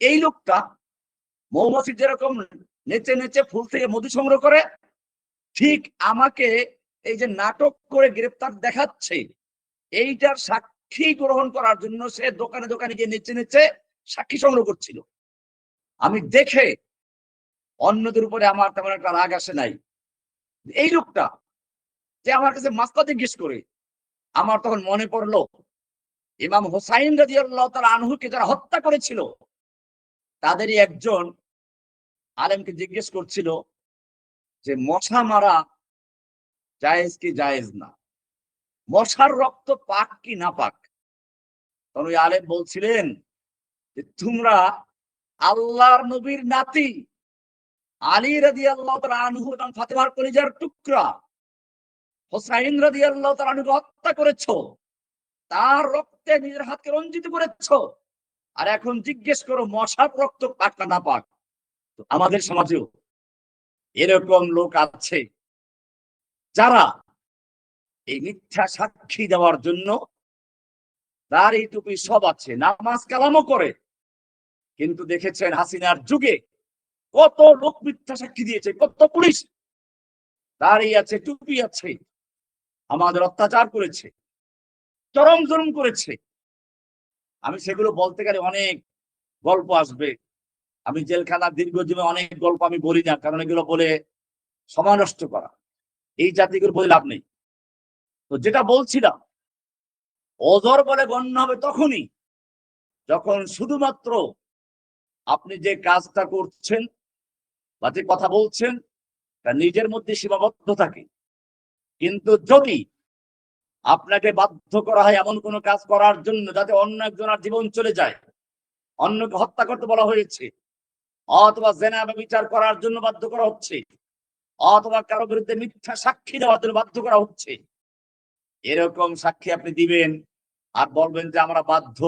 এই লোকটা মৌমাছি যেরকম নেচে নেচে ফুল থেকে মধু সংগ্রহ করে, ঠিক আমাকে এই যে নাটক করে গ্রেফতার দেখাচ্ছে, এইটার সাক্ষী গ্রহণ করার জন্য সে দোকানে দোকানে গিয়ে নেচে নেচে সাক্ষী সংগ্রহ করছিল। আমি দেখে অন্যদের উপরে আমার তেমন একটা রাগ আসে নাই। এই লোকটা যে আমার কাছে মাসলা জিজ্ঞেস করে, আমার তখন মনে পড়লো ইমাম হুসাইন রাদিয়াল্লাহু তাআলা আনহুকে যারা হত্যা করেছিল তাদেরই একজন আলেমকে জিজ্ঞেস করছিল যে মশা মারা জায়েজ কি জায়েজ না। মশার রক্ত পাক কি না পাক? তখন ওই আলেম বলছিলেন যে তোমরা আল্লাহর নবীর নাতি আলী রাদিয়াল্লাহু তাআলা আনহু এবং ফাতেমার কলিজার টুকরা হুসাইন রাদিয়াল্লাহু তাআলা আনহুকে হত্যা করেছো, তার রক্তে নিজের হাতকে রঞ্জিত করেছো, আর এখন জিজ্ঞেস করো মশার রক্ত পাক না পাক? আমাদের সমাজেও এরকম লোক আছে যারা এই মিথ্যা সাক্ষী দেওয়ার জন্য দাড়ি টুপি সব আছে, নামাজ কালামও করে, কিন্তু দেখেছেন হাসিনার যুগে কত লোক মিথ্যা সাক্ষী দিয়েছে, কত পুলিশ দাড়ি আছে টুপি আছে আমাদের অত্যাচার করেছে, চরম জুলুম করেছে। আমি সেগুলো বলতে গেলে অনেক গল্প আসবে। আমি জেলখানার দীর্ঘজীবনে অনেক গল্প আমি বলি না, কারণ এগুলো বলে সময় নষ্ট করা, এই জাতিগুলো বলে লাভ নেই। তো যেটা বলছিলাম, ওজর বলে গণ্য হবে তখনই যখন শুধুমাত্র আপনি যে কাজটা করছেন বা যে কথা বলছেন তা নিজের মধ্যে সীমাবদ্ধ থাকে। কিন্তু যদি আপনাকে বাধ্য করা হয় এমন কোনো কাজ করার জন্য যাতে অন্য একজনের জীবন চলে যায়, অন্যকে হত্যা করতে বলা হয়েছে, অথবা জেনা বিচার করার জন্য বাধ্য করা হচ্ছে, অথবা কারো বিরুদ্ধে মিথ্যা সাক্ষী দেওয়ার জন্য বাধ্য করা হচ্ছে, এরকম সাক্ষী আপনি দিবেন আর বলবেন যে আমরা বাধ্য,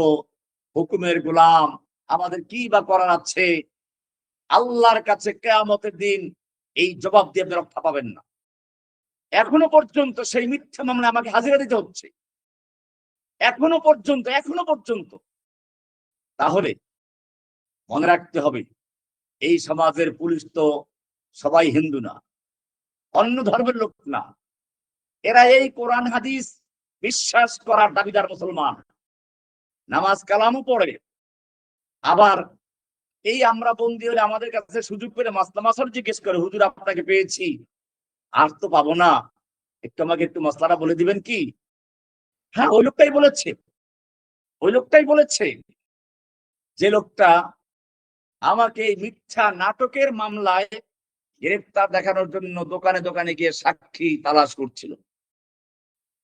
হুকুমের গোলাম, আমাদের কি বা করার আছে, আল্লাহর কাছে কিয়ামতের দিন এই জবাব দিয়ে আপনি রক্ষা পাবেন না। এখনো পর্যন্ত সেই মিথ্যা মামলা আমাকে হাজিরা দিতে হচ্ছে, এখনো পর্যন্ত। তাহলে মনে রাখতে হবে এই সমাজের পুলিশ তো সবাই হিন্দু না, অন্য ধর্মের লোক না, এরা এই কোরআন হাদিস বিশ্বাস করার দাবিদার মুসলমান, নামাজ কালামও পড়ে। আবার এই আমরা বন্দী হলে আমাদের কাছে সুযোগ পেলে মাসলা মাসাল জিজ্ঞেস করে, হুজুর আপনাকে পেয়েছি আর তো পাবো না, একটু আমাকে একটু মশলাটা বলে দিবেন কি? হ্যাঁ, ওই লোকটাই বলেছে যে লোকটা আমাকে এই মিথ্যা নাটকের মামলায় গ্রেফতার দেখানোর জন্য দোকানে দোকানে গিয়ে সাক্ষী তালাশ করছিল।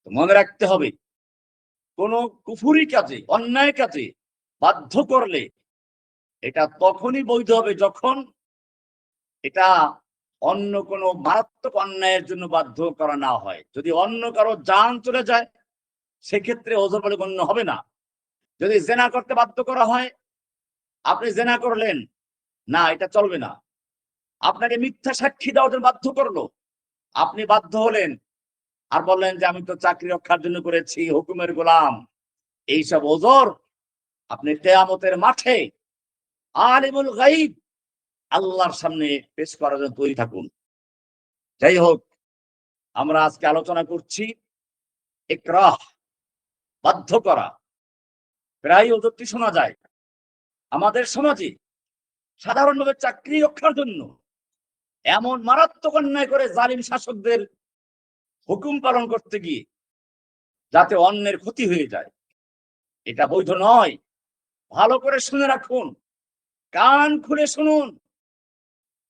মনে রাখতে হবে, কোন কুফুরি কাজে, অন্যায় কাজে বাধ্য করলে এটা তখনই বৈধ হবে যখন এটা অন্য কোনো মারাত্মক অন্যায়ের জন্য বাধ্য করা না হয়। যদি অন্য কারো জান চলে যায় সেক্ষেত্রে ওজর বলে গণ্য হবে না। যদি জেনা করতে বাধ্য করা হয়, আপনি জেনা করলেন না, এটা চলবে না। আপনাকে মিথ্যা সাক্ষী দেওয়ার জন্য বাধ্য করলো, আপনি বাধ্য হলেন আর বললেন যে আমি তো চাকরি রক্ষার জন্য করেছি, হুকুমের গোলাম, এইসব ওজর আপনি কিয়ামতের মাঠে আলিমুল গায়ব আল্লাহর সামনে পেশ করার জন্য তৈরি থাকুন। যাই হোক, আমরা আজকে আলোচনা করছি ইকরাহ, বাধ্য করা। প্রায় ওজরটি শোনা যায় আমাদের সমাজে, সাধারণভাবে চাকরি রক্ষার জন্য এমন মারাত্মক অন্যায় করে জালিম শাসকদের হুকুম পালন করতে গিয়ে যাতে অন্যের ক্ষতি হয়ে যায়, এটা বৈধ নয়। ভালো করে শুনে রাখুন, কান খুলে শুনুন,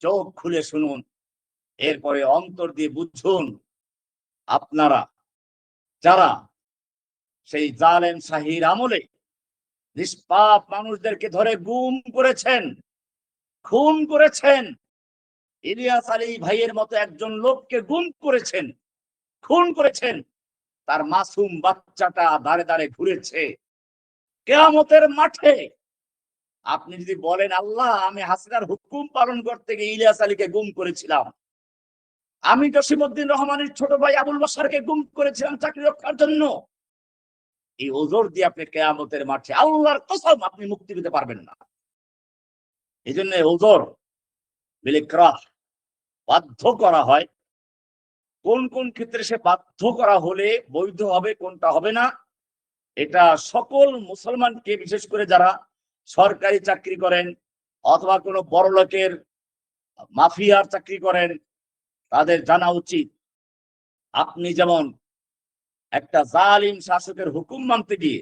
চোখ খুলে শুনুন, এরপরে অন্তর দিয়ে বুঝুন। আপনারা যারা সেই জালেম শাহীর আমলে নিষ্পাপ মানুষদেরকে ধরে গুম করেছেন, খুন করেছেন, ইলিয়াস আলী ভাইয়ের মতো একজন লোককে গুম করেছেন, খুন করেছেন, তার মাসুম বাচ্চাটা দাঁড়ে দাঁড়ে ঘুরেছে কিয়ামতের মাঠে। আপনি যদি বলেন আল্লাহ আমি হাসিনার হুকুম পালন করতে গিয়ে ইলিয়াস আলীকে গুম করেছিলাম, আমি জসিমউদ্দিন রহমানের ছোট ভাই আবুল বাশারকে গুম করেছিলাম চাকরি রক্ষার জন্য, এই ওজর দিয়ে আপনি কিয়ামতের মাঠে আল্লাহর কসম আপনি মুক্তি পেতে পারবেন না। এই জন্য ওজর বিল ইকরাহ, বাধ্য করা হয়। কোন কোন ক্ষেত্রে সে বাধ্য করা হলে বৈধ হবে, কোনটা হবে না, এটা সকল মুসলমানকে, বিশেষ করে যারা সরকারি চাকরি করেন অথবা কোনো বড় লোকের মাফিয়ার চাকরি করেন, তাদের জানা উচিত। আপনি যেমন একটা জালিম শাসকের হুকুম মানতে গিয়ে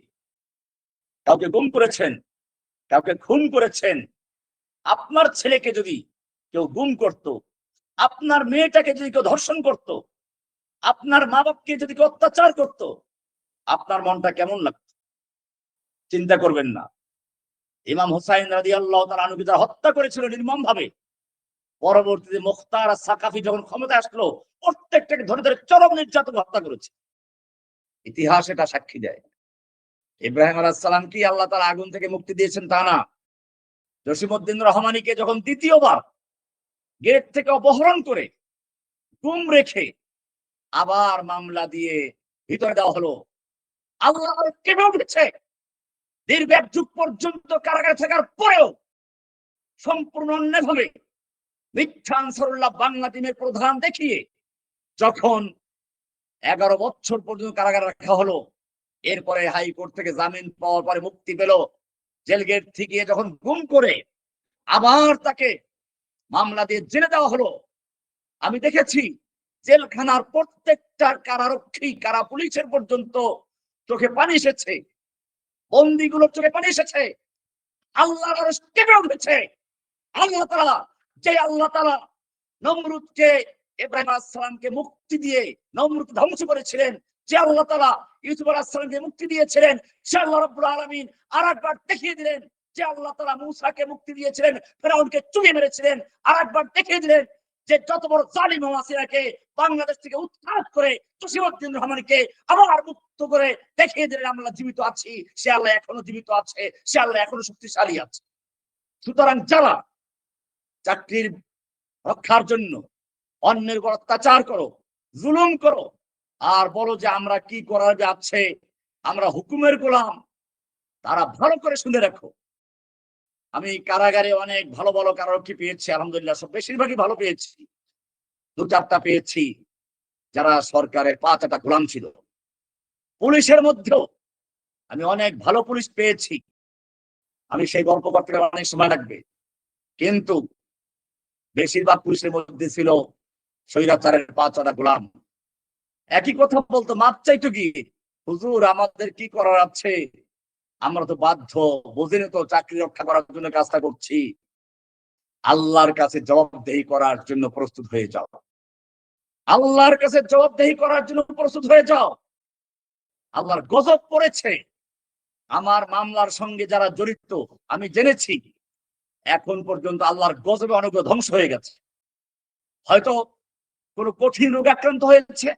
কাউকে গুম করেছেন, কাউকে খুন করেছেন, আপনার ছেলেকে যদি কেউ গুম করত, আপনার মেয়েটাকে যদি কেউ ধর্ষণ করত, আপনার মা বাপকে যদি কেউ অত্যাচার করত, আপনার মনটা কেমন লাগছে? চিন্তা করবেন না। ইমাম হুসাইন রাদিয়াল্লাহু তাআলা আনহুকে যারা হত্যা করেছিল নির্মম ভাবে, পরবর্তীতে মুখতার আর সাকাফি যখন ক্ষমতায় আসলো, প্রত্যেকটাকে ধরে ধরে চরম নির্যাতন হত্যা করেছে। ইতিহাস এটা সাক্ষী দেয়। ইব্রাহিম আলাইহিস সালাম কি আল্লাহ তাআলা আগুন থেকে মুক্তি দিয়েছেন তা না। জসিমউদ্দিন রহমানীকে যখন দ্বিতীয়বার গেট থেকে অপহরণ করে গুম রেখে আবার মামলা দিয়ে ভিতরে দেওয়া হলো, আল্লাহ কেঁপে উঠেছে। দীর্ঘ এক যুগ পর্যন্ত কারাগারে থাকার পরেও সম্পূর্ণ অন্যভাবে মিথ্যা আনসারুল্লাহ বাংলা টিমের প্রধান দেখিয়ে যখন 11 বছর পর্যন্ত কারাগারে রাখা হলো, এরপরে হাইকোর্ট থেকে জামিন পাওয়ার পরে মুক্তি পেল, জেল গেট থেকে যখন গুম করে আবার তাকে মামলা দিয়ে জেলে দেওয়া হলো, আমি দেখেছি জেলখানার প্রত্যেকটা কারারক্ষী, কারা পুলিশের পর্যন্ত চোখে পানি এসেছে, বন্দীগুলোর চোখে পানি এসেছে। আল্লাহর আরশ কেঁপে উঠেছে। আল্লাহ তাআলা, যে আল্লাহ তাআলা নমরুদকে, ইব্রাহিম আলাইহিস সালামকে মুক্তি দিয়ে নমরুদ ধ্বংস করেছিলেন, যে আল্লাহ তাআলা ইউসুফ আলাইহিস সালামকে মুক্তি দিয়েছিলেন, সে আল্লাহ রাব্বুল আলামিন আরেকবার দেখিয়ে দিলেন। যে আল্লাহ তাআলা মূসাকে মুক্তি দিয়েছিলেন, ফেরাউনকে চুরিয়ে মেরেছিলেন, আরেকবার দেখিয়ে দিলেন যে যত বড় জালিম হাসিনাকে বাংলাদেশ থেকে উৎখাত করে জসিমউদ্দিন রহমানকে আবার মুক্ত করে দেখিয়ে দিলেন আমরা জীবিত আছি। সে আল্লাহ এখনো জীবিত আছে, সে আল্লাহ এখনো শক্তিশালী আছে। সুতরাং যারা চাকরির রক্ষার জন্য অন্যের উপর অত্যাচার করো, জুলুম করো, আর বলো যে আমরা কি করার যাচ্ছে, আমরা হুকুমের গোলাম, তারা ভালো করে শুনে রাখো। আমি কারাগারে অনেক ভালো ভালো কারারক্ষী পেয়েছি, আলহামদুলিল্লাহ সব বেশিরভাগই ভালো পেয়েছি। 2-4টা পেয়েছি যারা সরকারের 5-6টা গোলাম ছিল। পুলিশের মধ্যেও আমি অনেক ভালো পুলিশ পেয়েছি। আমি সেই গল্প করতে গেলে অনেক সময় লাগবে, কিন্তু বেশিরভাগ পুলিশের মধ্যে ছিল স্বৈরাচারের 5-6টা গোলাম। একই কথা বলতো, মাপ চাইতো কি, হুজুর আমাদের কি করার আছে, আমরা তো বাধ্য, বোঝেনি তো চাকরি রক্ষা করার জন্য কাজটা করছি। আল্লাহর কাছে জবাবদেহি করার জন্য প্রস্তুত হয়ে যাও। আল্লাহর কাছে জবাবদেহি করার জন্য প্রস্তুত হয়ে যাও। আল্লাহর গজব পড়েছে আমার মামলার সঙ্গে যারা জড়িত, আমি জেনেছি এখন পর্যন্ত আল্লাহর গজবে অনেক ধ্বংস হয়ে গেছে। হয়তো কোনো কঠিন রোগ আক্রান্ত হয়েছে,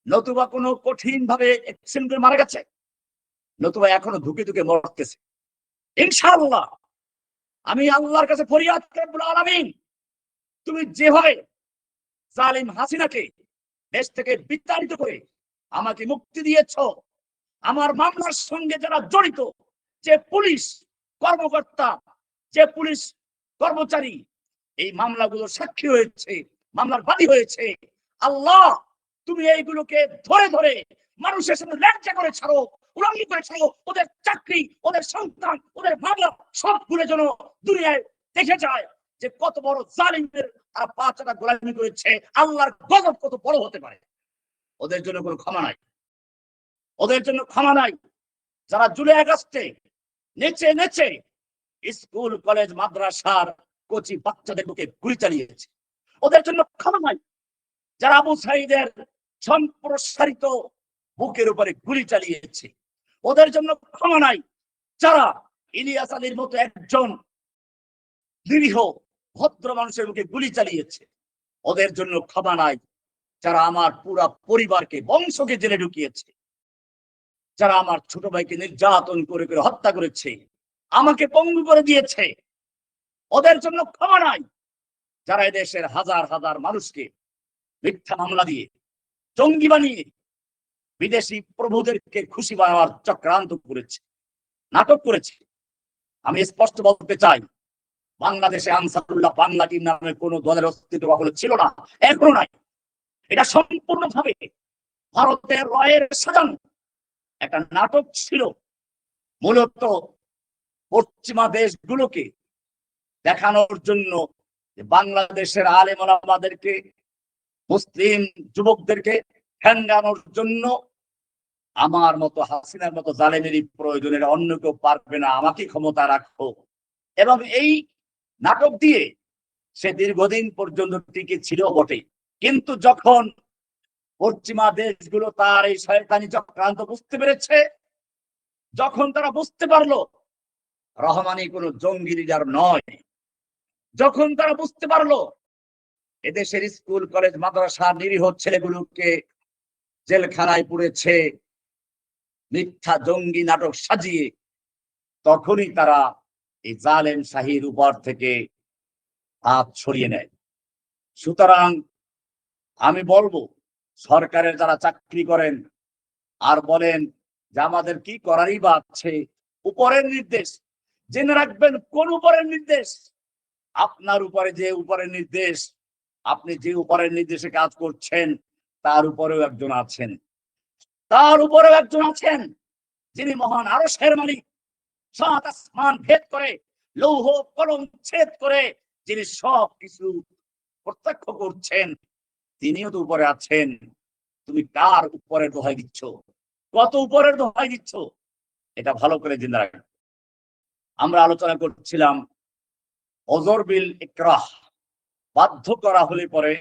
নতুবা কোনো কঠিন ভাবে অ্যাক্সিডেন্ট করে মারা গেছে, নতুবা এখনো ধুকে ধুকে মরতেছে। ইনশাআল্লাহ আমি আল্লাহর কাছে ফরিয়াদ করি, রব্বুল আলামিন তুমি যেভাবে জালিম হাসিনাকে দেশ থেকে বিতাড়িত করে আমাকে মুক্তি দিয়েছো, আমার মামলার সঙ্গে যারা জড়িত, যে পুলিশ কর্মকর্তা, যে পুলিশ কর্মচারী এই মামলাগুলো সাক্ষী হয়েছে, মামলার বাদী হয়েছে, আল্লাহ তুমি এইগুলোকে ধরে ধরে মানুষের সামনে ল্যাংচা করে ছাড়ো, উলঙ্গ করে ছাড়ো। ওদের চাকরি, ওদের সন্তান, ওদের মামলা সবগুলো যেন দুনিয়ায় দেখে যায় যে কত বড় জালিমদের তারা 5টা গোলামি করেছে। আল্লাহর গজব কত বড় হতে পারে। ওদের জন্য কোনো ক্ষমা নাই, ওদের জন্য ক্ষমা নাই। যারা জুলাই আগস্টে নেচে নেচে স্কুল কলেজ মাদ্রাসার কোচি বাচ্চাদের বুকে গুলি চালিয়েছে, ওদের জন্য ক্ষমা নাই। যারা আবু সাঈদের সম্প্রসারিত বুকের উপরে গুলি চালিয়েছে, ওদের জন্য ক্ষমা নাই। যারা ইলিয়াস আলীর মতো একজন নিরীহ ভদ্র মানুষের বুকে গুলি চালিয়েছে, ওদের জন্য ক্ষমা নাই। যারা আমার পুরা পরিবারকে, বংশকে জেলে ঢুকিয়েছে, যারা আমার ছোট ভাইকে নির্যাতন করে করে হত্যা করেছে, আমাকে পঙ্গু করে দিয়েছে, ওদের জন্য ক্ষমা নাই। যারা এদেশের হাজার হাজার মানুষকে মিথ্যা মামলা দিয়ে, জঙ্গি বানিয়ে বিদেশি প্রভুদেরকে খুশি বানাবার চক্রান্ত করেছে, নাটক করেছে। আমি স্পষ্ট বলতে চাই, বাংলাদেশে আনসারুল্লাহ বাংলা টিম নামে কোন দলের অস্তিত্ব কখনো ছিল না, এখনো নাই। এটা সম্পূর্ণভাবে ভারতের রয়ের সাজানো একটা নাটক ছিল, মূলত পশ্চিমা দেশগুলোকে দেখানোর জন্য যে বাংলাদেশের আলেম ওলামাদেরকে, মুসলিম যুবকদেরকে ঠ্যাঙ্গানোর জন্য আমার মতো হাসিনার মতো জালেমেরই প্রয়োজনের, অন্য কেউ পারবে না, আমাকে ক্ষমতা রাখো। এবং এই নাটক দিয়ে সে দীর্ঘদিন পর্যন্ত টিকে ছিল বটে, কিন্তু যখন পশ্চিমা দেশগুলো তার এই শয়তানি চক্রান্ত বুঝতে পেরেছে। যখন তারা বুঝতে পারলো রহমানি কোনো জঙ্গি লিডার নয়, যখন তারা বুঝতে পারলো এদেশের স্কুল কলেজ মাদ্রাসা নিরীহ ছেলেগুলোকে জেলখানায় পুরেছে মিথ্যা জঙ্গি নাটক সাজিয়ে, তখনই তারা এই জালেম শাহীর উপর থেকে হাত সরিয়ে নেয়। সুতরাং আমি বলবো, সরকারের যারা চাকরি করেন আর বলেন যে আমাদের কি করারই বা আছে, উপরের নির্দেশ জেনে রাখবেন। কোন উপরের নির্দেশ? আপনার উপরে যে উপরের নির্দেশ, আপনি যে উপরের নির্দেশে কাজ করছেন তার উপরেও একজন আছেন, তার উপরেও একজন আছেন যিনি মহান আরশের মালিক, সাত আসমান ভেদ করে লৌহ কলম ছেদ করে যিনি সব কিছু প্রত্যক্ষ করছেন, তিনিও তো উপরে আছেন। তুমি কার উপরের দোহাই দিচ্ছ? কত উপরের দোহাই দিচ্ছ? এটা ভালো করে জেনে রাখবেন। আমরা আলোচনা করছিলাম ওজর বিল ইকরাহ, বাধ্য করা হলে পরে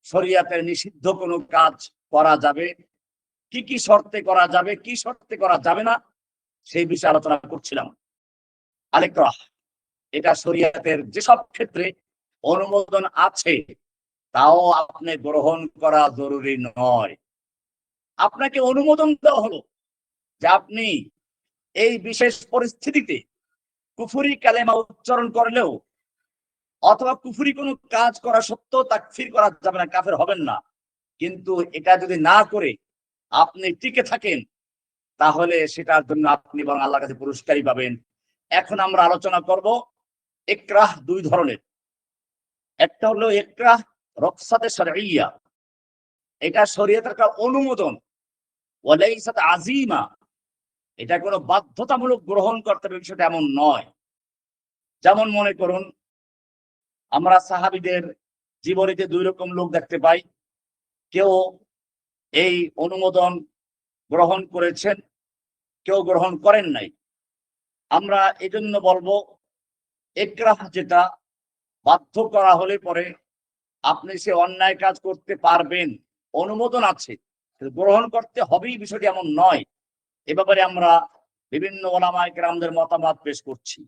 শরিয়াতের নিষিদ্ধ কোনো কাজ করা যাবে, কি কি শর্তে করা যাবে, কি শর্তে করা যাবে না, সেই বিষয়ে আলোচনা করছিলাম। আল ইকরাহ এটা শরিয়াতের যেসব ক্ষেত্রে অনুমোদন আছে তাও আপনি গ্রহণ করা জরুরি নয়। আপনাকে অনুমোদন দেওয়া হলো যে আপনি এই বিশেষ পরিস্থিতিতে কুফরি কালেমা উচ্চারণ করলেও অথবা কুফরি কোনো কাজ করা সত্ত্বেও তাকফির করা যাবে না, কাফের হবেন না, কিন্তু এটা যদি না করে আপনি টিকে থাকেন তাহলে সেটার জন্য আপনি বরং আল্লাহর কাছে পুরস্কারই পাবেন। এখন আমরা আলোচনা করব ইকরাহ দুই ধরনের। একটা হলো ইকরাহ রুখসাতে শারঈয়া, এটা শরীয়তের একটা অনুমোদন, ওয়ালাইসাত আযীমা, এটা কোনো বাধ্যতামূলক গ্রহণ করতে হবে বিষয়টা এমন নয়। যেমন মনে করুন আমরা সাহাবীদের জীবনীতে দুই রকম লোক দেখতে পাই, কেউ এই অনুমোদন গ্রহণ করেছেন, কেউ গ্রহণ করেন নাই। আমরা এজন্য বলবো ইকরাহ যেটা বাধ্য করা হলে পরে আপনি সে অন্যায় কাজ করতে পারবেন, অনুমোদন আছে, গ্রহণ করতে হবেই বিষয়টি এমন নয়। এ ব্যাপারে আমরা বিভিন্ন ওলামায়ে কেরামদের মতামত পেশ করছি।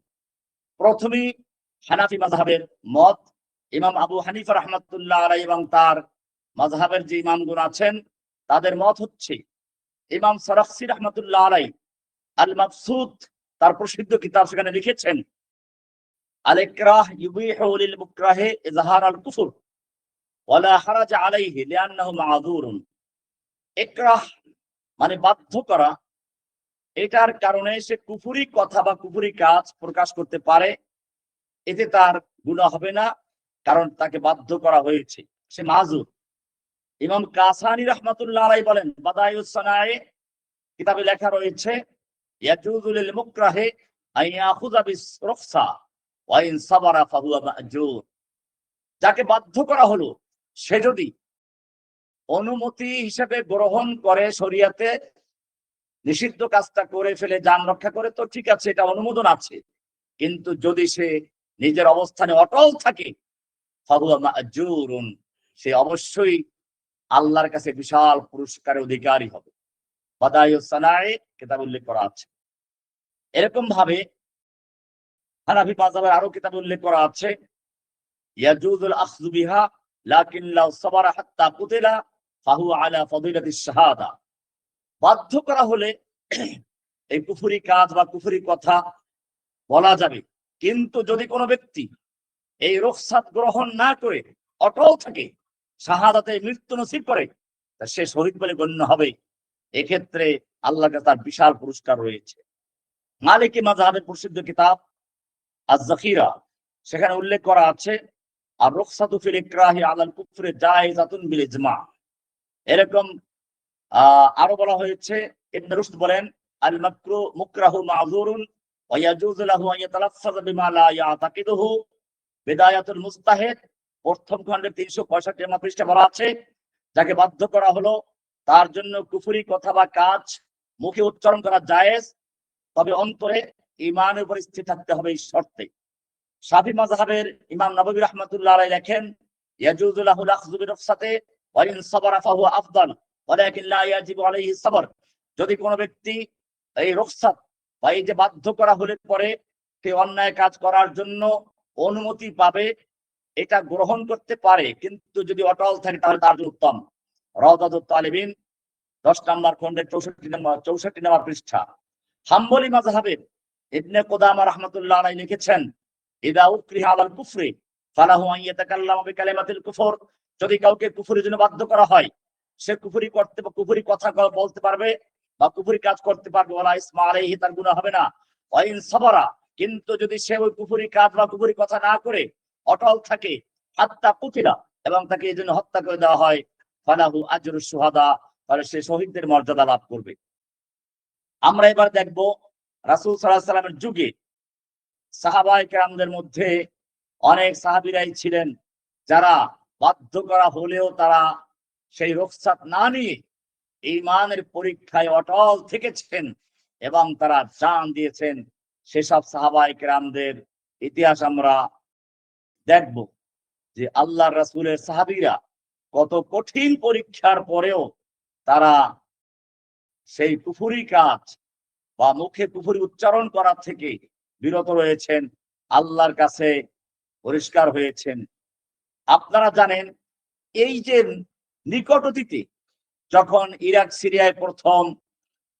প্রথমেই হানাফি মাযহাবের মত, ইমাম আবু হানিফা রাহমাতুল্লাহ আলাইহি এবং তার মাযহাবের যে ইমামগণ আছেন তাদের মত হচ্ছে, ইমাম সারাখসি রাহমাতুল্লাহ আলাইহি আল মাবসুত তার প্রসিদ্ধ কিতাব সেখানে লিখেছেন, আল ইকরাহ ইউবিহু লিল মুকরাহি ইজহার আল কুফর ওয়ালা হারাজ আলাইহি লিআন্নাহু মাযুরুন। ইকরাহ মানে বাধ্য করা, এটার কারণে সে কুফরি কথা বা কুফরি কাজ প্রকাশ করতে পারে, এতে তার গুনাহ হবে না, কারণ তাকে বাধ্য করা হয়েছে, সে মাযুর। ইমাম কাসানি রাহমাতুল্লাহ আলাইহি বলেন, বাদায়ুস সানায়ে কিতাবে লেখা রয়েছে, ইয়াজুযু লিল মুকরাহি আন ইয়াখুযা বিস রুখসা ওয়া ইন সাবারা ফাহুয়া মা'জুর। যাকে বাধ্য করা হলো সে যদি অনুমতি হিসেবে গ্রহণ করে, শরীয়তে নিষিদ্ধ কাজটা করে ফেলে জান রক্ষা করে, তো ঠিক আছে, এটা অনুমোদন আছে। কিন্তু যদি সে নিজের অবস্থানে অটল থাকে ফাহুয়া মা'জুরুন, সে অবশ্যই আল্লাহর কাছে বিশাল পুরস্কারের অধিকারী হবে। বাদায়ুস সানায়ে কিতাব উল্লেখ করা আছে। এরকম ভাবে হানাফি মাযহাবের আরো কিতাব উল্লেখ করা আছে, ইয়াজুজুল আখযু বিহা লাকিন লাউ সাবারা হাত্তা কুতিলা ফাহুয়া আলা ফাদিলাতিশ শাহাদা। বাধ্য করা হলে এই কুফরি কাজ বা কুফরি কথা বলা যাবে, কিন্তু যদি কোনো ব্যক্তি এই রুখসাত গ্রহণ না করে অটল থাকে, শাহাদাতে মৃত্যু নসিব করে, তা সে শহীদ বলে গণ্য হবে। এক্ষেত্রে আল্লাহর কাছে তার বিশাল পুরস্কার রয়েছে। মালিকি মাযহাবের প্রসিদ্ধ কিতাব আয-যাখিরা সেখানে উল্লেখ করা আছে, আর রুখসাতু ফিল ইকরাহি আলাল কুফরি জায়েজাতুন বিল ইজমা। এরকম আরো বলা হয়েছে, ইবনে রুশদ বলেন, আল মাকরু মুকরাহু মাযুরুন ওয়া ইয়াজুযু লাহু আন ইয়াতালাফফাযা বিমা লা ইয়াতাকিদুহু। বিদায়াতুল মুজতাহিদ প্রথম খণ্ডের 365 নম্বর পৃষ্ঠাে বলা আছে, যাকে বাধ্য করা হলো তার জন্য কুফরি কথা বা কাজ মুখে উচ্চারণ করা জায়েজ, তবে অন্তরে ঈমানের উপর স্থির থাকতে হবে এই শর্তে। শাফি মাযহাবের ইমাম নববী রাহমাতুল্লাহ আলাইহি লেখেন, ইয়াজুযু লাহুল আখযু বিরুখসাতে ওয়াইন সাবারা ফাহুয়া আফদাল ওয়ালাকিন লা ইয়াজিবু আলাইহি সাবর। যদি কোনো ব্যক্তি এই রুখসাত বা এই যে বাধ্য করা হলে পরে সে অন্যায় কাজ করার জন্য অনুমতি পাবে, এটা গ্রহণ করতে পারে, কিন্তু যদি অটল থাকে তাহলে তার জন্য উত্তম। রাওদাতুত তালিবিন 10 নম্বর খণ্ডের 64 নম্বর পৃষ্ঠা। হাম্বলি মাযহাবের ইবনে কুদামা রাহমাতুল্লাহ আলাইহি লিখেছেন, ইদা উকরিহা আলাল কুফরি ফালাহু আন ইয়াতাকাল্লামা বিকালিমাতিল কুফর। যদি কাউকে কুফরির জন্য বাধ্য করা হয়, সে কুফরি করতে বা কুফরি কথা বলতে পারবে বা কুফরি কাজ করতে পারবে, ওয়ালা ইসমা আলাইহি, তার গুনাহ হবে না। ওয়াইন সাবারা, কিন্তু যদি সে ওই কুফরি কাজ বা কুফরি কথা না করে অটল থাকে, হাত্তা কুতিলা, এবং তাকে এই জন্য হত্যা করে দেওয়া হয়, ফালাহু আজরুশ শুহাদা, তাহলে সে শহীদদের মর্যাদা লাভ করবে। আমরা এবার দেখব রাসূল সাল্লাল্লাহু আলাইহি ওয়াসাল্লামের যুগে সাহাবায়ে কেরামদের মধ্যে অনেক সাহাবীরাই ছিলেন যারা বাধ্য করা হলেও তারা সেই রুখসাত না নিয়ে ঈমানের পরীক্ষায় অটল থেকেছেন এবং তারা জান দিয়েছেন। সেসব সাহাবায়ে কেরামদের ইতিহাস আমরা দেখব যে আল্লাহর রাসূলের সাহাবীরা কত কঠিন পরীক্ষার পরেও তারা সেই কুফরি কাজ বা মুখে কুফরি উচ্চারণ করা থেকে বিরত রয়েছেন, আল্লাহর কাছে পরিষ্কার হয়েছেন। আপনারা জানেন, এই যে নিকট অতীতে যখন ইরাক সিরিয়ায় প্রথম